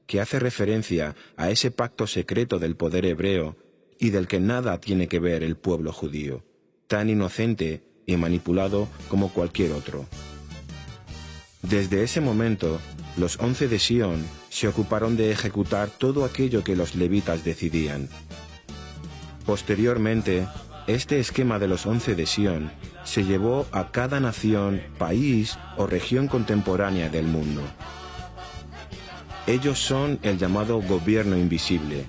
E: que hace referencia a ese pacto secreto del poder hebreo y del que nada tiene que ver el pueblo judío, tan inocente y manipulado como cualquier otro. Desde ese momento, los 11 de Sión se ocuparon de ejecutar todo aquello que los levitas decidían. Posteriormente, este esquema de los 11 de Sión se llevó a cada nación, país o región contemporánea del mundo. Ellos son el llamado gobierno invisible,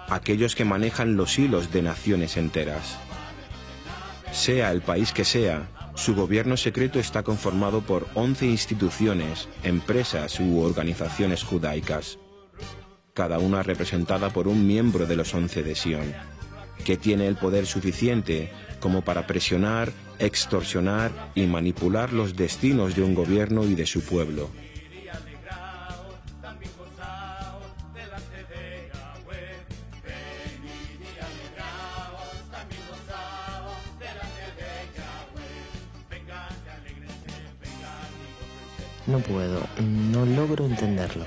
E: aquellos que manejan los hilos de naciones enteras. Sea el país que sea, su gobierno secreto está conformado por 11 instituciones, empresas u organizaciones judaicas, cada una representada por un miembro de los 11 de Sión, que tiene el poder suficiente como para presionar, extorsionar y manipular los destinos de un gobierno y de su pueblo.
D: No puedo, no logro entenderlo.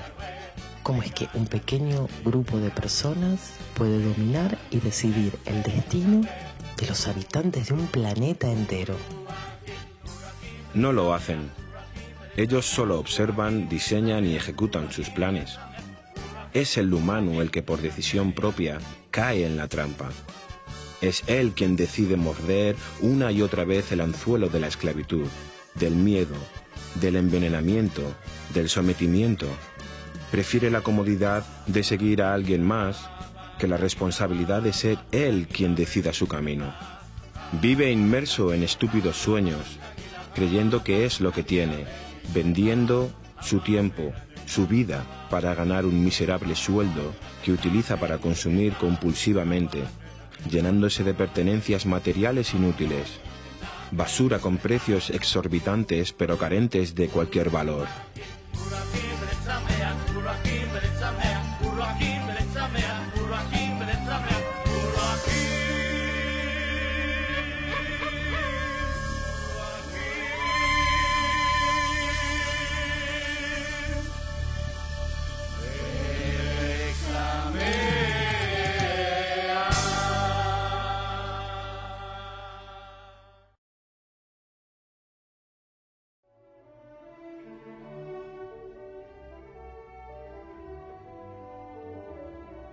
D: ¿Cómo es que un pequeño grupo de personas puede dominar y decidir el destino de los habitantes de un planeta entero?
E: No lo hacen. Ellos solo observan, diseñan y ejecutan sus planes. Es el humano el que por decisión propia cae en la trampa. Es él quien decide morder una y otra vez el anzuelo de la esclavitud, del miedo, del envenenamiento, del sometimiento. Prefiere la comodidad de seguir a alguien más que la responsabilidad de ser él quien decida su camino. Vive inmerso en estúpidos sueños, creyendo que es lo que tiene, vendiendo su tiempo, su vida, para ganar un miserable sueldo que utiliza para consumir compulsivamente, llenándose de pertenencias materiales inútiles, basura con precios exorbitantes pero carentes de cualquier valor.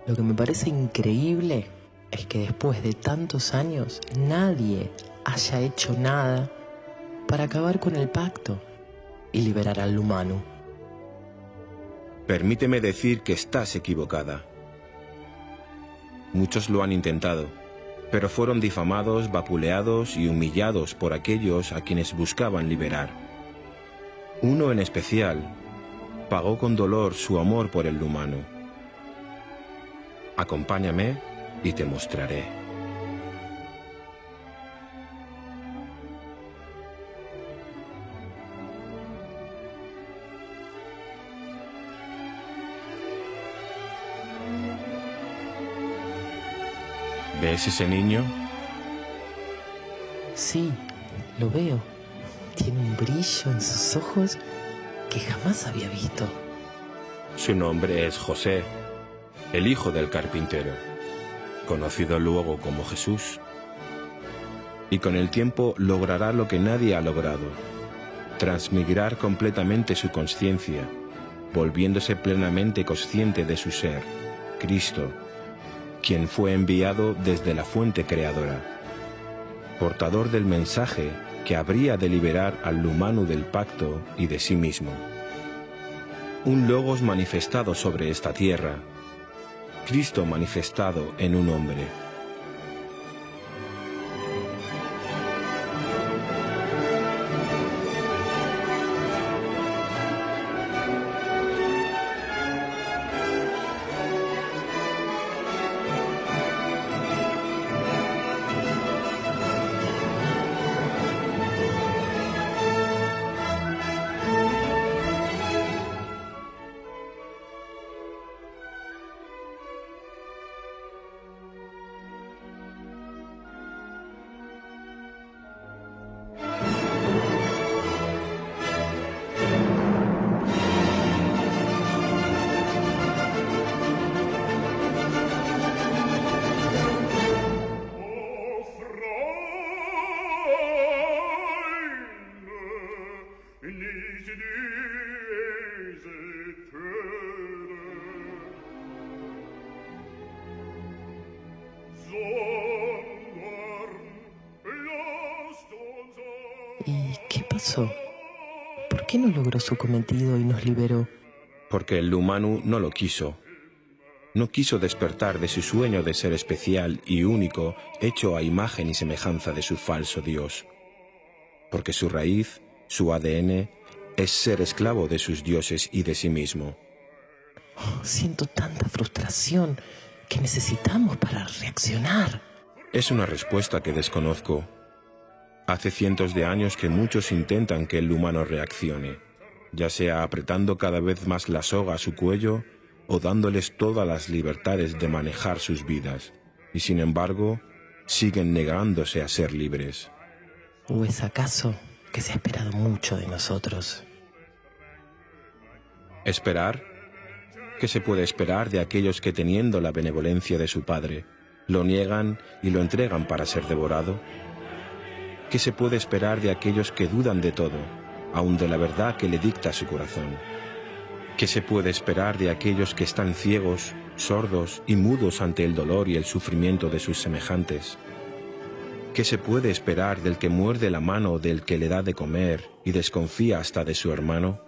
D: Lo que me parece increíble es que después de tantos años nadie haya hecho nada para acabar con el pacto y liberar al humano.
E: Permíteme decir que estás equivocada. Muchos lo han intentado, pero fueron difamados, vapuleados y humillados por aquellos a quienes buscaban liberar. Uno en especial pagó con dolor su amor por el humano. Acompáñame y te mostraré. ¿Ves ese niño?
D: Sí, lo veo. Tiene un brillo en sus ojos que jamás había visto.
E: Su nombre es José, el hijo del carpintero, conocido luego como Jesús. Y con el tiempo logrará lo que nadie ha logrado: transmigrar completamente su conciencia, volviéndose plenamente consciente de su ser, Cristo, quien fue enviado desde la fuente creadora, portador del mensaje que habría de liberar al humano del pacto y de sí mismo. Un logos manifestado sobre esta tierra, Cristo manifestado en un hombre.
D: ¿Y qué pasó? ¿Por qué no logró su cometido y nos liberó?
E: Porque el humano no lo quiso. No quiso despertar de su sueño de ser especial y único, hecho a imagen y semejanza de su falso Dios. Porque su raíz, su ADN, es ser esclavo de sus dioses y de sí mismo.
D: Oh, siento tanta frustración que necesitamos para reaccionar.
E: Es una respuesta que desconozco. Hace cientos de años que muchos intentan que el humano reaccione, ya sea apretando cada vez más la soga a su cuello o dándoles todas las libertades de manejar sus vidas, y sin embargo, siguen negándose a ser libres.
D: ¿O es acaso que se ha esperado mucho de nosotros?
E: ¿Esperar? ¿Qué se puede esperar de aquellos que, teniendo la benevolencia de su Padre, lo niegan y lo entregan para ser devorado? ¿Qué se puede esperar de aquellos que dudan de todo, aun de la verdad que le dicta su corazón? ¿Qué se puede esperar de aquellos que están ciegos, sordos y mudos ante el dolor y el sufrimiento de sus semejantes? ¿Qué se puede esperar del que muerde la mano del que le da de comer y desconfía hasta de su hermano?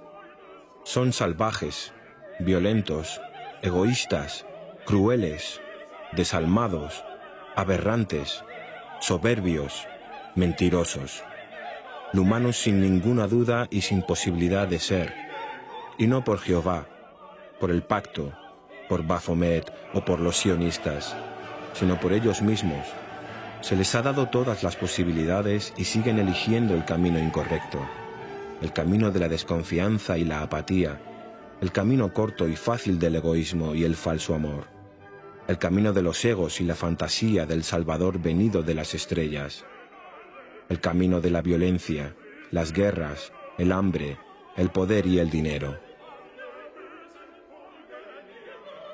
E: Son salvajes, violentos, egoístas, crueles, desalmados, aberrantes, soberbios, mentirosos, humanos sin ninguna duda y sin posibilidad de ser, y no por Jehová, por el pacto, por Baphomet o por los sionistas, sino por ellos mismos. Se les ha dado todas las posibilidades y siguen eligiendo el camino incorrecto, el camino de la desconfianza y la apatía, el camino corto y fácil del egoísmo y el falso amor, el camino de los egos y la fantasía del Salvador venido de las estrellas, el camino de la violencia, las guerras, el hambre, el poder y el dinero.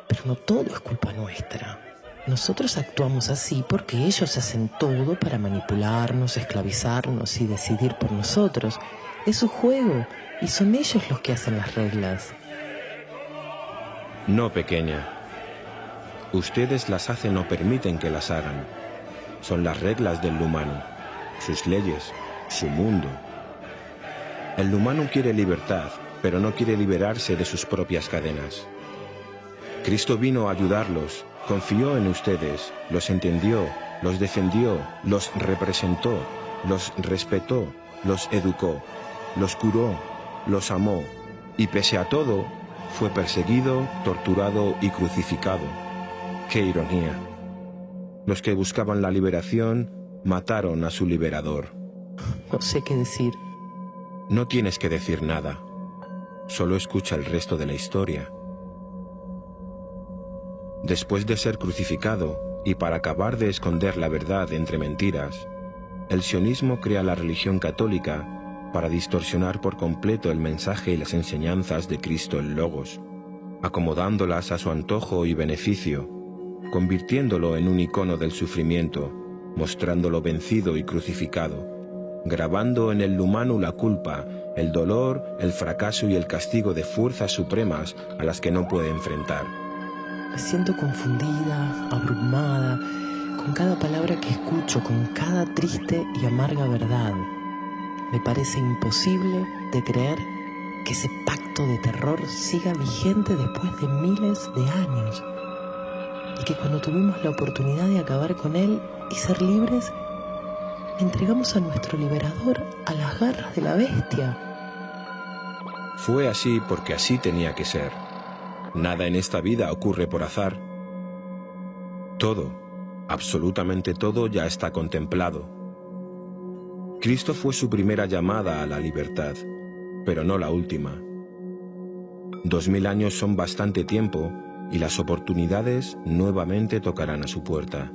D: Pero no todo es culpa nuestra. Nosotros actuamos así porque ellos hacen todo para manipularnos, esclavizarnos y decidir por nosotros. Es su juego y son ellos los que hacen las reglas.
E: No, pequeña. Ustedes las hacen o permiten que las hagan. Son las reglas del humano, sus leyes, su mundo. El humano quiere libertad, pero no quiere liberarse de sus propias cadenas. Cristo vino a ayudarlos, confió en ustedes, los entendió, los defendió, los representó, los respetó, los educó, los curó, los amó, y pese a todo, fue perseguido, torturado y crucificado. ¡Qué ironía! Los que buscaban la liberación mataron a su liberador.
D: No sé qué decir.
E: No tienes que decir nada. Solo escucha el resto de la historia. Después de ser crucificado, y para acabar de esconder la verdad entre mentiras, el sionismo crea la religión católica para distorsionar por completo el mensaje y las enseñanzas de Cristo el Logos, acomodándolas a su antojo y beneficio, convirtiéndolo en un icono del sufrimiento, mostrándolo vencido y crucificado, grabando en el humano la culpa, el dolor, el fracaso y el castigo de fuerzas supremas a las que no puede enfrentar.
D: Me siento confundida, abrumada, con cada palabra que escucho, con cada triste y amarga verdad. Me parece imposible de creer que ese pacto de terror siga vigente después de miles de años. Y que cuando tuvimos la oportunidad de acabar con él y ser libres, entregamos a nuestro liberador a las garras de la bestia.
E: Fue así porque así tenía que ser. Nada en esta vida ocurre por azar. Todo, absolutamente todo, ya está contemplado. Cristo fue su primera llamada a la libertad, pero no la última. 2000 años son bastante tiempo y las oportunidades nuevamente tocarán a su puerta.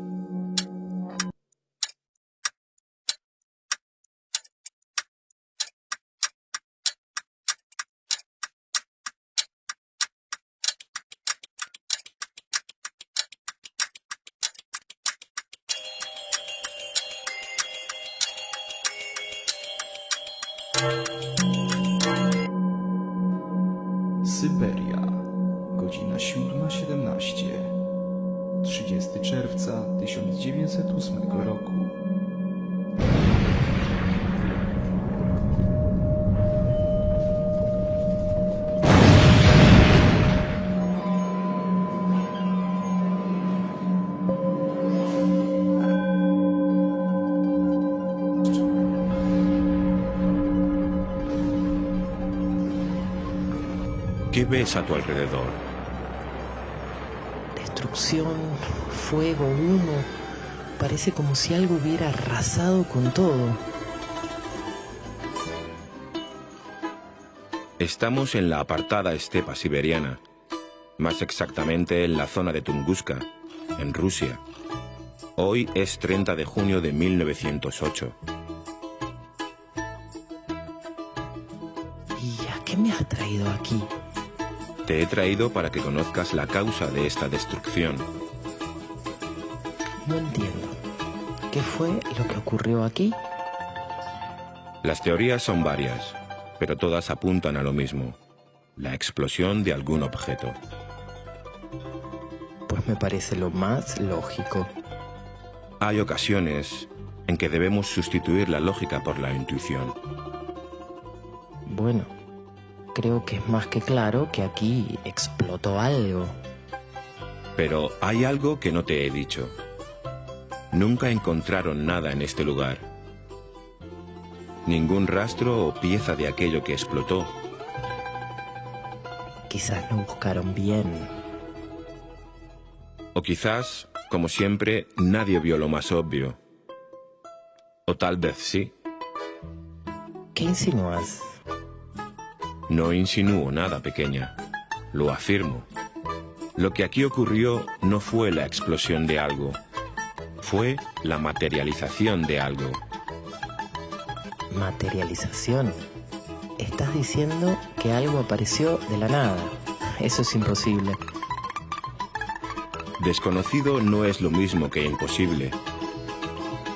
B: Syberia, godzina 7:17, 30 czerwca 1908 roku.
E: ¿Qué ves a tu alrededor?
D: Destrucción, fuego, humo. Parece como si algo hubiera arrasado con todo.
E: Estamos en la apartada estepa siberiana, más exactamente en la zona de Tunguska, en Rusia. Hoy es 30 de junio de 1908.
D: ¿Y a qué me has traído aquí?
E: Te he traído para que conozcas la causa de esta destrucción.
D: No entiendo. ¿Qué fue lo que ocurrió aquí?
E: Las teorías son varias, pero todas apuntan a lo mismo: la explosión de algún objeto.
D: Pues me parece lo más lógico.
E: Hay ocasiones en que debemos sustituir la lógica por la intuición.
D: Bueno, creo que es más que claro que aquí explotó algo.
E: Pero hay algo que no te he dicho. Nunca encontraron nada en este lugar. Ningún rastro o pieza de aquello que explotó.
D: Quizás no buscaron bien.
E: O quizás, como siempre, nadie vio lo más obvio. O tal vez sí.
D: ¿Qué insinúas?
E: No insinúo nada, pequeña. Lo afirmo. Lo que aquí ocurrió no fue la explosión de algo. Fue la materialización de algo.
D: ¿Materialización? Estás diciendo que algo apareció de la nada. Eso es imposible.
E: Desconocido no es lo mismo que imposible.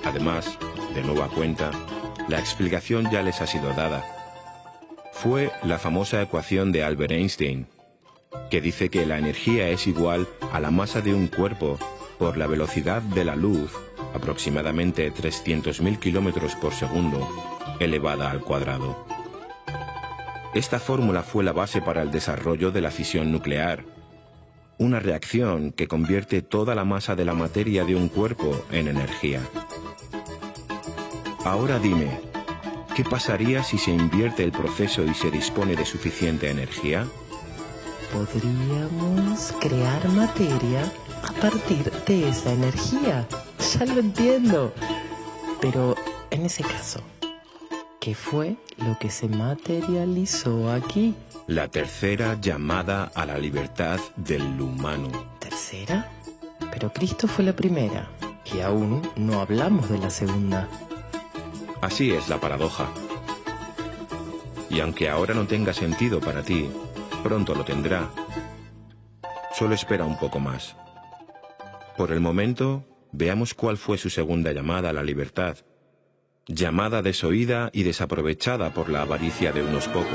E: Además, de nueva cuenta, la explicación ya les ha sido dada. Fue la famosa ecuación de Albert Einstein, que dice que la energía es igual a la masa de un cuerpo por la velocidad de la luz, aproximadamente 300.000 kilómetros por segundo, elevada al cuadrado. Esta fórmula fue la base para el desarrollo de la fisión nuclear, una reacción que convierte toda la masa de la materia de un cuerpo en energía. Ahora dime, ¿qué pasaría si se invierte el proceso y se dispone de suficiente energía?
D: Podríamos crear materia a partir de esa energía. Ya lo entiendo. Pero en ese caso, ¿qué fue lo que se materializó aquí?
E: La tercera llamada a la libertad del humano.
D: ¿Tercera? Pero Cristo fue la primera, y aún no hablamos de la segunda.
E: Así es la paradoja. Y aunque ahora no tenga sentido para ti, pronto lo tendrá. Solo espera un poco más. Por el momento, veamos cuál fue su segunda llamada a la libertad. llamada desoída y desaprovechada por la avaricia de unos pocos.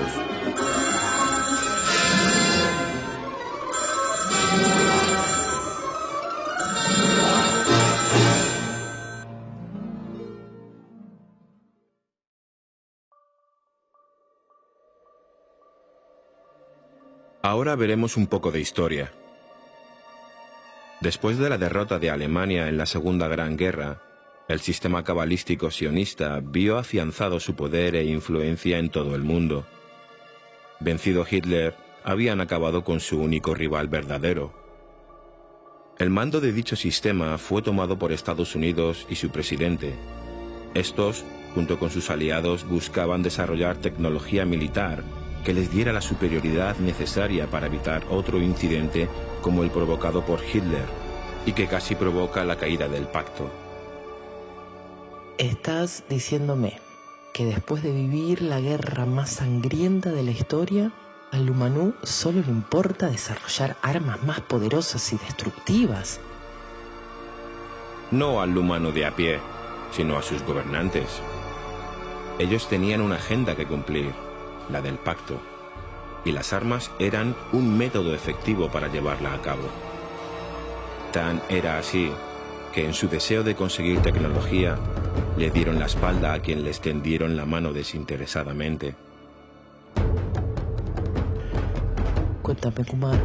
E: Ahora veremos un poco de historia. Después de la derrota de Alemania en la Segunda Gran Guerra, el sistema cabalístico sionista vio afianzado su poder e influencia en todo el mundo. Vencido Hitler, habían acabado con su único rival verdadero. El mando de dicho sistema fue tomado por Estados Unidos y su presidente. Estos, junto con sus aliados, buscaban desarrollar tecnología militar que les diera la superioridad necesaria para evitar otro incidente como el provocado por Hitler, y que casi provoca la caída del pacto.
D: ¿Estás diciéndome que después de vivir la guerra más sangrienta de la historia, al Lumanú solo le importa desarrollar armas más poderosas y destructivas?
E: No al humano de a pie, sino a sus gobernantes. Ellos tenían una agenda que cumplir, la del pacto, y las armas eran un método efectivo para llevarla a cabo. Tan era así que en su deseo de conseguir tecnología le dieron la espalda a quien les tendieron la mano desinteresadamente.
D: Cuéntame, Kumar,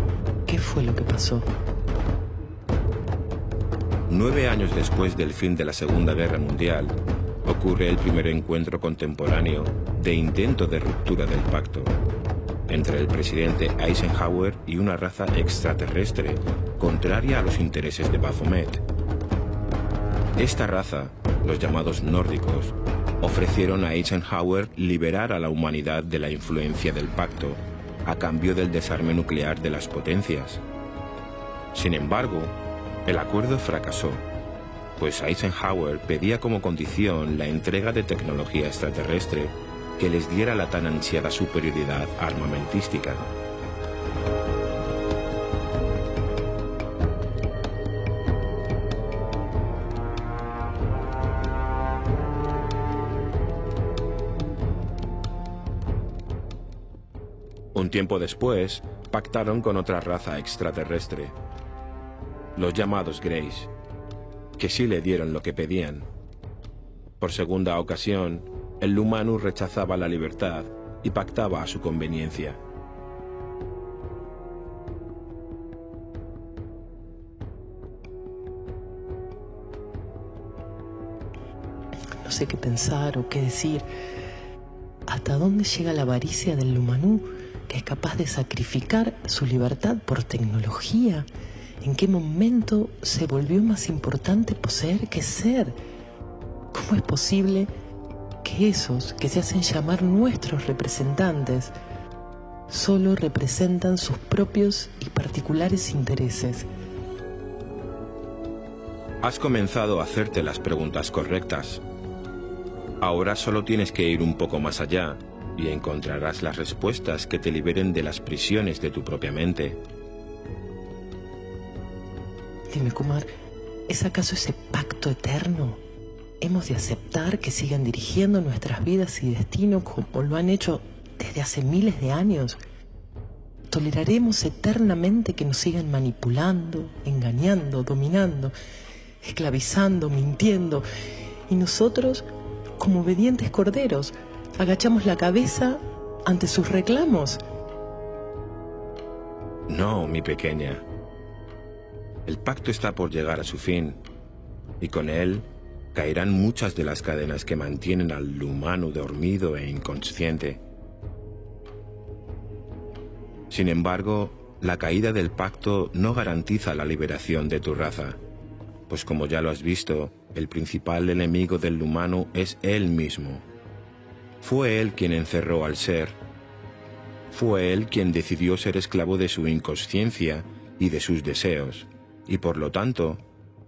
D: ¿qué fue lo que pasó?
E: 9 años después del fin de la Segunda Guerra Mundial, ocurre el primer encuentro contemporáneo de intento de ruptura del pacto entre el presidente Eisenhower y una raza extraterrestre contraria a los intereses de Baphomet. Esta raza, los llamados nórdicos, ofrecieron a Eisenhower liberar a la humanidad de la influencia del pacto a cambio del desarme nuclear de las potencias. Sin embargo, el acuerdo fracasó, pues Eisenhower pedía como condición la entrega de tecnología extraterrestre que les diera la tan ansiada superioridad armamentística. Un tiempo después, pactaron con otra raza extraterrestre, los llamados Greys, que sí le dieron lo que pedían. Por segunda ocasión, el Lumanu rechazaba la libertad y pactaba a su conveniencia.
D: No sé qué pensar o qué decir. ¿Hasta dónde llega la avaricia del Lumanú, que es capaz de sacrificar su libertad por tecnología? ¿En qué momento se volvió más importante poseer que ser? ¿Cómo es posible que esos que se hacen llamar nuestros representantes solo representan sus propios y particulares intereses?
E: Has comenzado a hacerte las preguntas correctas. Ahora solo tienes que ir un poco más allá y encontrarás las respuestas que te liberen de las prisiones de tu propia mente.
D: Dime, Kumar, ¿es acaso ese pacto eterno? ¿Hemos de aceptar que sigan dirigiendo nuestras vidas y destino como lo han hecho desde hace miles de años? ¿Toleraremos eternamente que nos sigan manipulando, engañando, dominando, esclavizando, mintiendo? Y nosotros, como obedientes corderos, agachamos la cabeza ante sus reclamos.
E: No, mi pequeña. El pacto está por llegar a su fin, y con él caerán muchas de las cadenas que mantienen al humano dormido e inconsciente. Sin embargo, la caída del pacto no garantiza la liberación de tu raza, pues como ya lo has visto, el principal enemigo del humano es él mismo. Fue él quien encerró al ser. Fue él quien decidió ser esclavo de su inconsciencia y de sus deseos, y por lo tanto,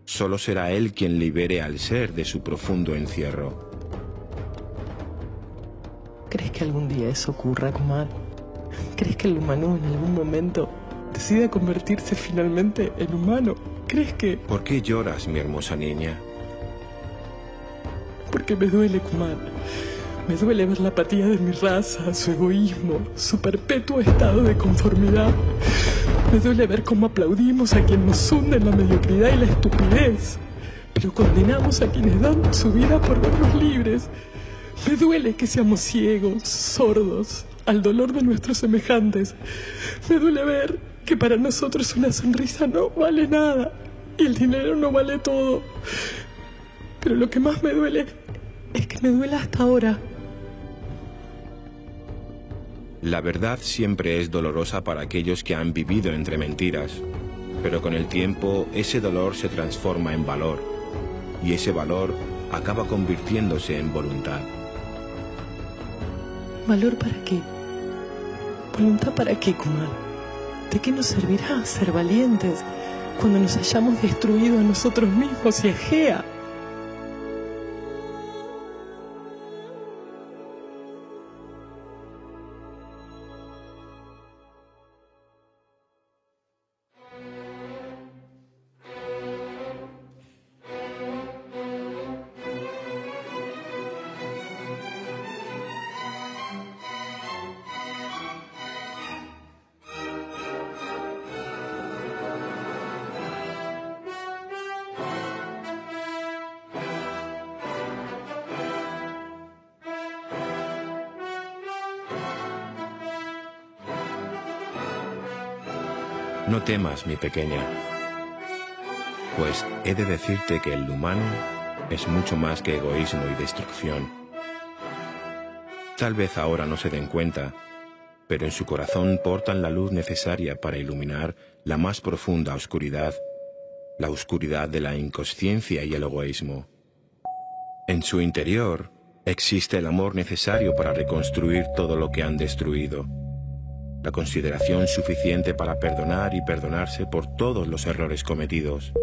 E: solo será él quien libere al ser de su profundo encierro.
D: ¿Crees que algún día eso ocurra, Kumar? ¿Crees que el humano en algún momento decida convertirse finalmente en humano? ¿Crees que...?
E: ¿Por qué lloras, mi hermosa niña?
D: Porque que me duele, Kumar. Me duele ver la apatía de mi raza, su egoísmo, su perpetuo estado de conformidad. Me duele ver cómo aplaudimos a quien nos hunde en la mediocridad y la estupidez, pero condenamos a quienes dan su vida por vernos libres. Me duele que seamos ciegos, sordos, al dolor de nuestros semejantes. Me duele ver que para nosotros una sonrisa no vale nada y el dinero no vale todo. Pero lo que más me duele es que me duele hasta ahora.
E: La verdad siempre es dolorosa para aquellos que han vivido entre mentiras, pero con el tiempo ese dolor se transforma en valor, y ese valor acaba convirtiéndose en voluntad.
D: ¿Valor para qué? ¿Voluntad para qué, Kumar? ¿De qué nos servirá ser valientes cuando nos hayamos destruido a nosotros mismos y a Gea?
E: No temas, mi pequeña, pues he de decirte que el humano es mucho más que egoísmo y destrucción. Tal vez ahora no se den cuenta, pero en su corazón portan la luz necesaria para iluminar la más profunda oscuridad, la oscuridad de la inconsciencia y el egoísmo. En su interior existe el amor necesario para reconstruir todo lo que han destruido, la consideración suficiente para perdonar y perdonarse por todos los errores cometidos,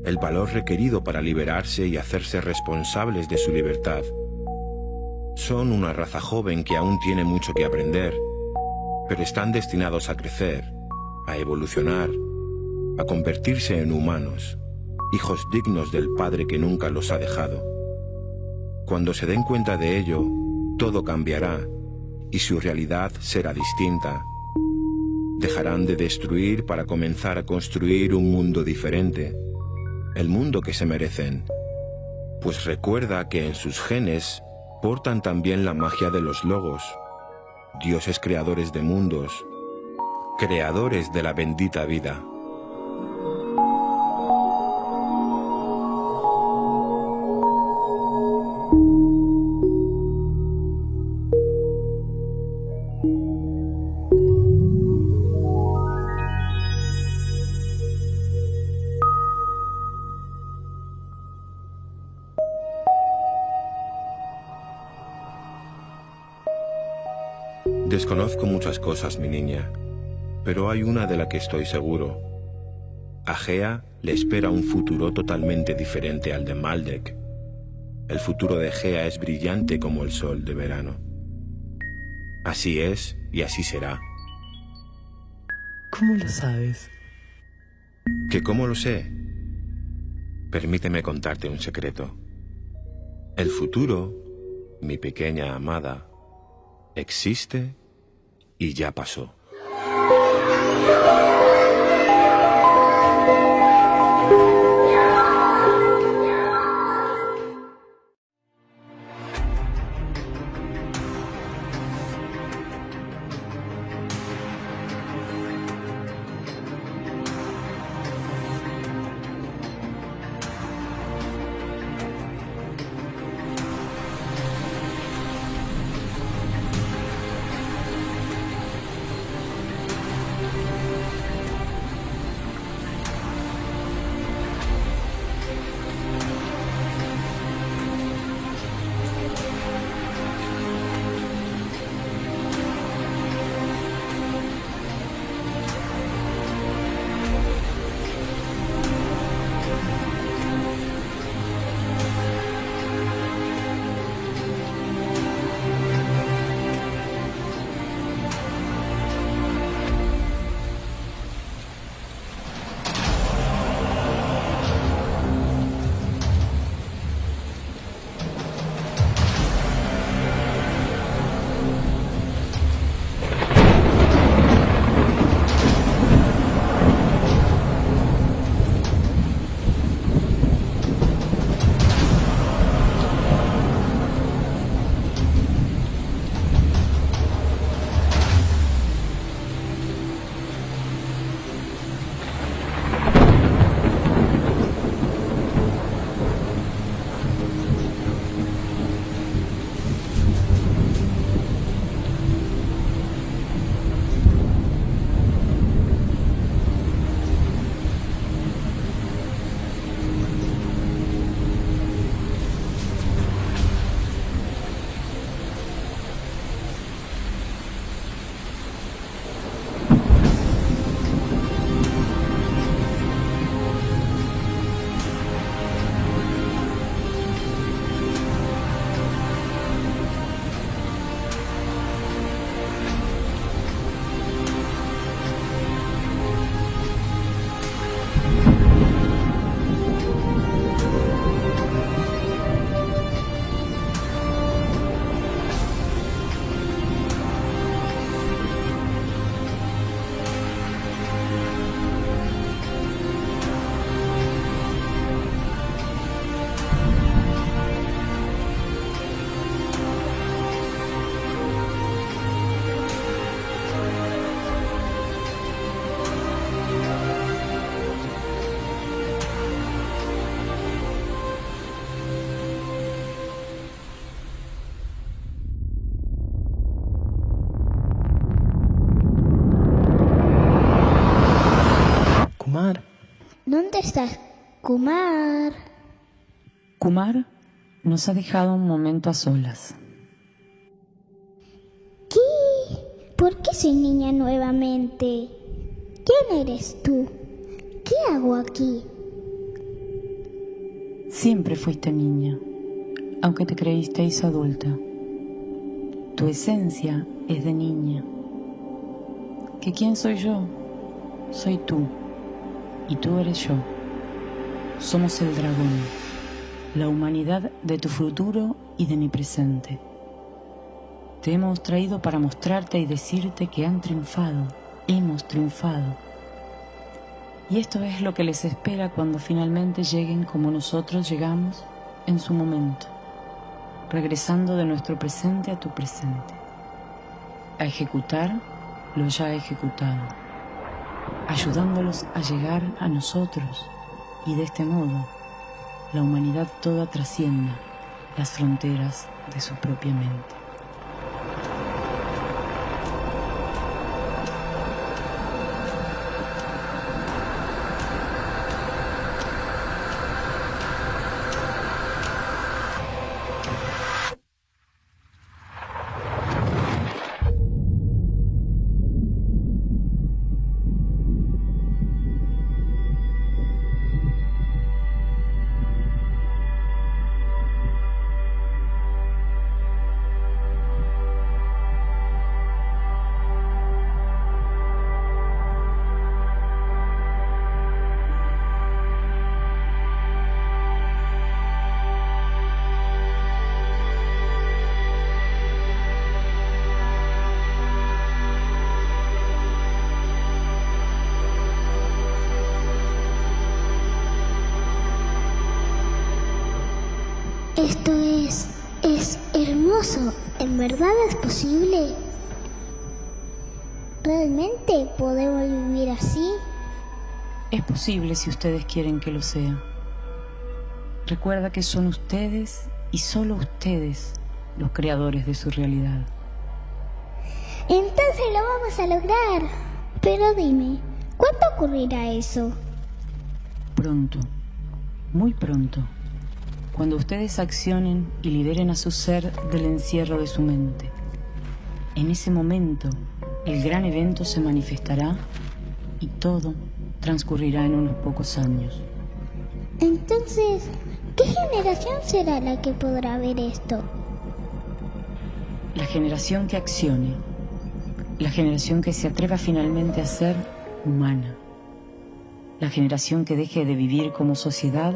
E: el valor requerido para liberarse y hacerse responsables de su libertad. Son una raza joven que aún tiene mucho que aprender, pero están destinados a crecer, a evolucionar, a convertirse en humanos, hijos dignos del Padre que nunca los ha dejado. Cuando se den cuenta de ello, todo cambiará y su realidad será distinta. Dejarán de destruir para comenzar a construir un mundo diferente, el mundo que se merecen, pues recuerda que en sus genes portan también la magia de los logos, dioses creadores de mundos, creadores de la bendita vida. Desconozco muchas cosas, mi niña, pero hay una de la que estoy seguro. A Gea le espera un futuro totalmente diferente al de Maldek. El futuro de Gea es brillante como el sol de verano. Así es y así será.
D: ¿Cómo lo sabes?
E: ¿Que cómo lo sé? Permíteme contarte un secreto. El futuro, mi pequeña amada, existe y ya pasó.
C: ¿Dónde estás, Kumar?
I: Kumar nos ha dejado un momento a solas.
C: ¿Qué? ¿Por qué soy niña nuevamente? ¿Quién eres tú? ¿Qué hago aquí?
I: Siempre fuiste niña, aunque te creísteis adulta. Tu esencia es de niña. ¿Que quién soy yo? Soy tú, y tú eres yo. Somos el dragón, la humanidad de tu futuro y de mi presente. Te hemos traído para mostrarte y decirte que han triunfado, hemos triunfado. Y esto es lo que les espera cuando finalmente lleguen como nosotros llegamos en su momento, regresando de nuestro presente a tu presente, a ejecutar lo ya ejecutado, ayudándolos a llegar a nosotros, y de este modo la humanidad toda trascienda las fronteras de su propia mente.
C: Esto es hermoso. ¿En verdad es posible? ¿Realmente podemos vivir así?
I: Es posible si ustedes quieren que lo sea. Recuerda que son ustedes y solo ustedes los creadores de su realidad.
C: Entonces lo vamos a lograr. Pero dime, ¿cuándo ocurrirá eso?
I: Pronto, muy pronto, cuando ustedes accionen y liberen a su ser del encierro de su mente. En ese momento, el gran evento se manifestará y todo transcurrirá en unos pocos años.
C: Entonces, ¿qué generación será la que podrá ver esto?
I: La generación que accione, la generación que se atreva finalmente a ser humana, la generación que deje de vivir como sociedad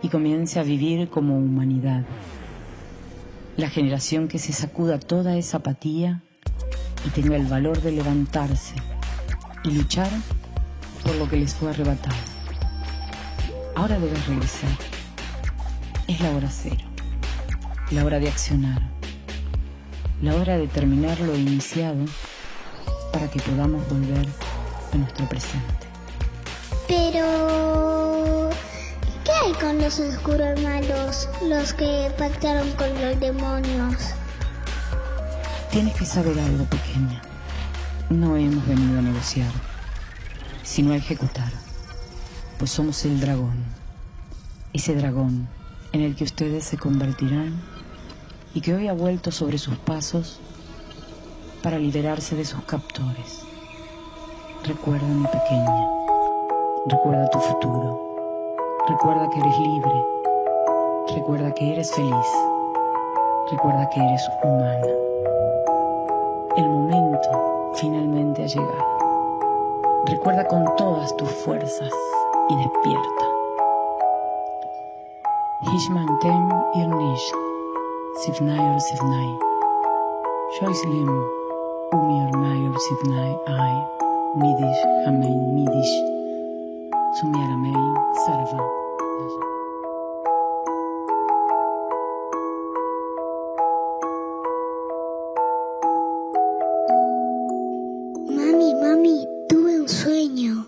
I: y comience a vivir como humanidad, la generación que se sacuda toda esa apatía y tenga el valor de levantarse y luchar por lo que les fue arrebatado. Ahora debes regresar. Es la hora cero, la hora de accionar, la hora de terminar lo iniciado para que podamos volver a nuestro presente.
C: Pero... ¿qué hay con los oscuros malos, los que pactaron con los demonios?
I: Tienes que saber algo, pequeña. No hemos venido a negociar, sino a ejecutar, pues somos el dragón, ese dragón en el que ustedes se convertirán y que hoy ha vuelto sobre sus pasos para liberarse de sus captores. Recuerda, mi pequeña, recuerda tu futuro, recuerda que eres libre, recuerda que eres feliz, recuerda que eres humana. El momento finalmente ha llegado. Recuerda con todas tus fuerzas y despierta. Hishmantem irnish, sivnai or sivnai. Shoislim, umior mayor sivnai ai, midish amen midish. Sumiaramein sarva.
C: Mami, tuve un sueño.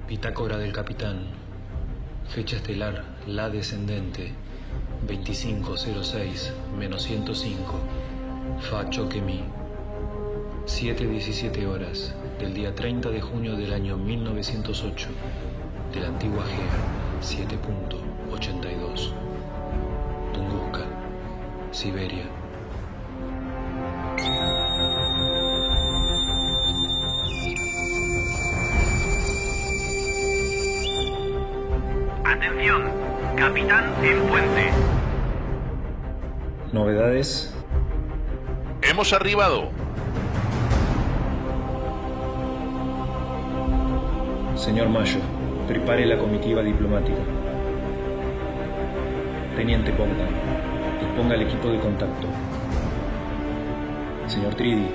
J: Bitácora del capitán. Fecha estelar, la descendente. 2506-105. Fa Choquemí. 7:17 horas del día 30 de junio del año 1908. De la antigua Gea 7.82. Tunguska, Siberia.
K: Atención, capitán en puente.
J: Novedades.
K: Hemos arribado.
J: Señor Mayo, prepare la comitiva diplomática. Teniente Bogdan, disponga el equipo de contacto. Señor Tridi,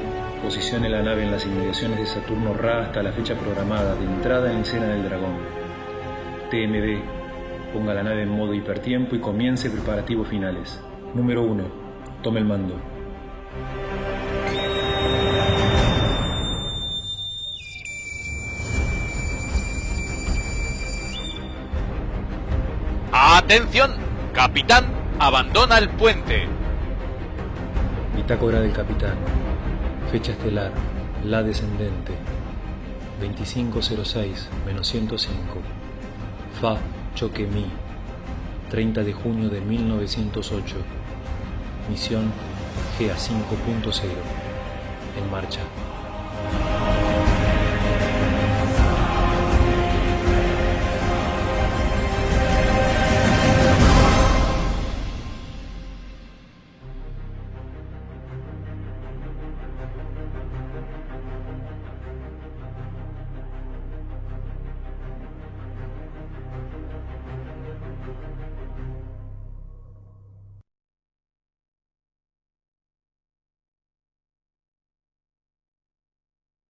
J: posicione la nave en las inmediaciones de Saturno Ra hasta la fecha programada de entrada en escena del dragón. TMD, ponga la nave en modo hipertiempo y comience preparativos finales. Número 1, tome el mando.
K: ¡Atención! Capitán, abandona el puente.
J: Bitácora del capitán. Fecha estelar, la descendente. 2506-105. Fa Choquemí. 30 de junio de 1908. Misión GA 5.0. En marcha.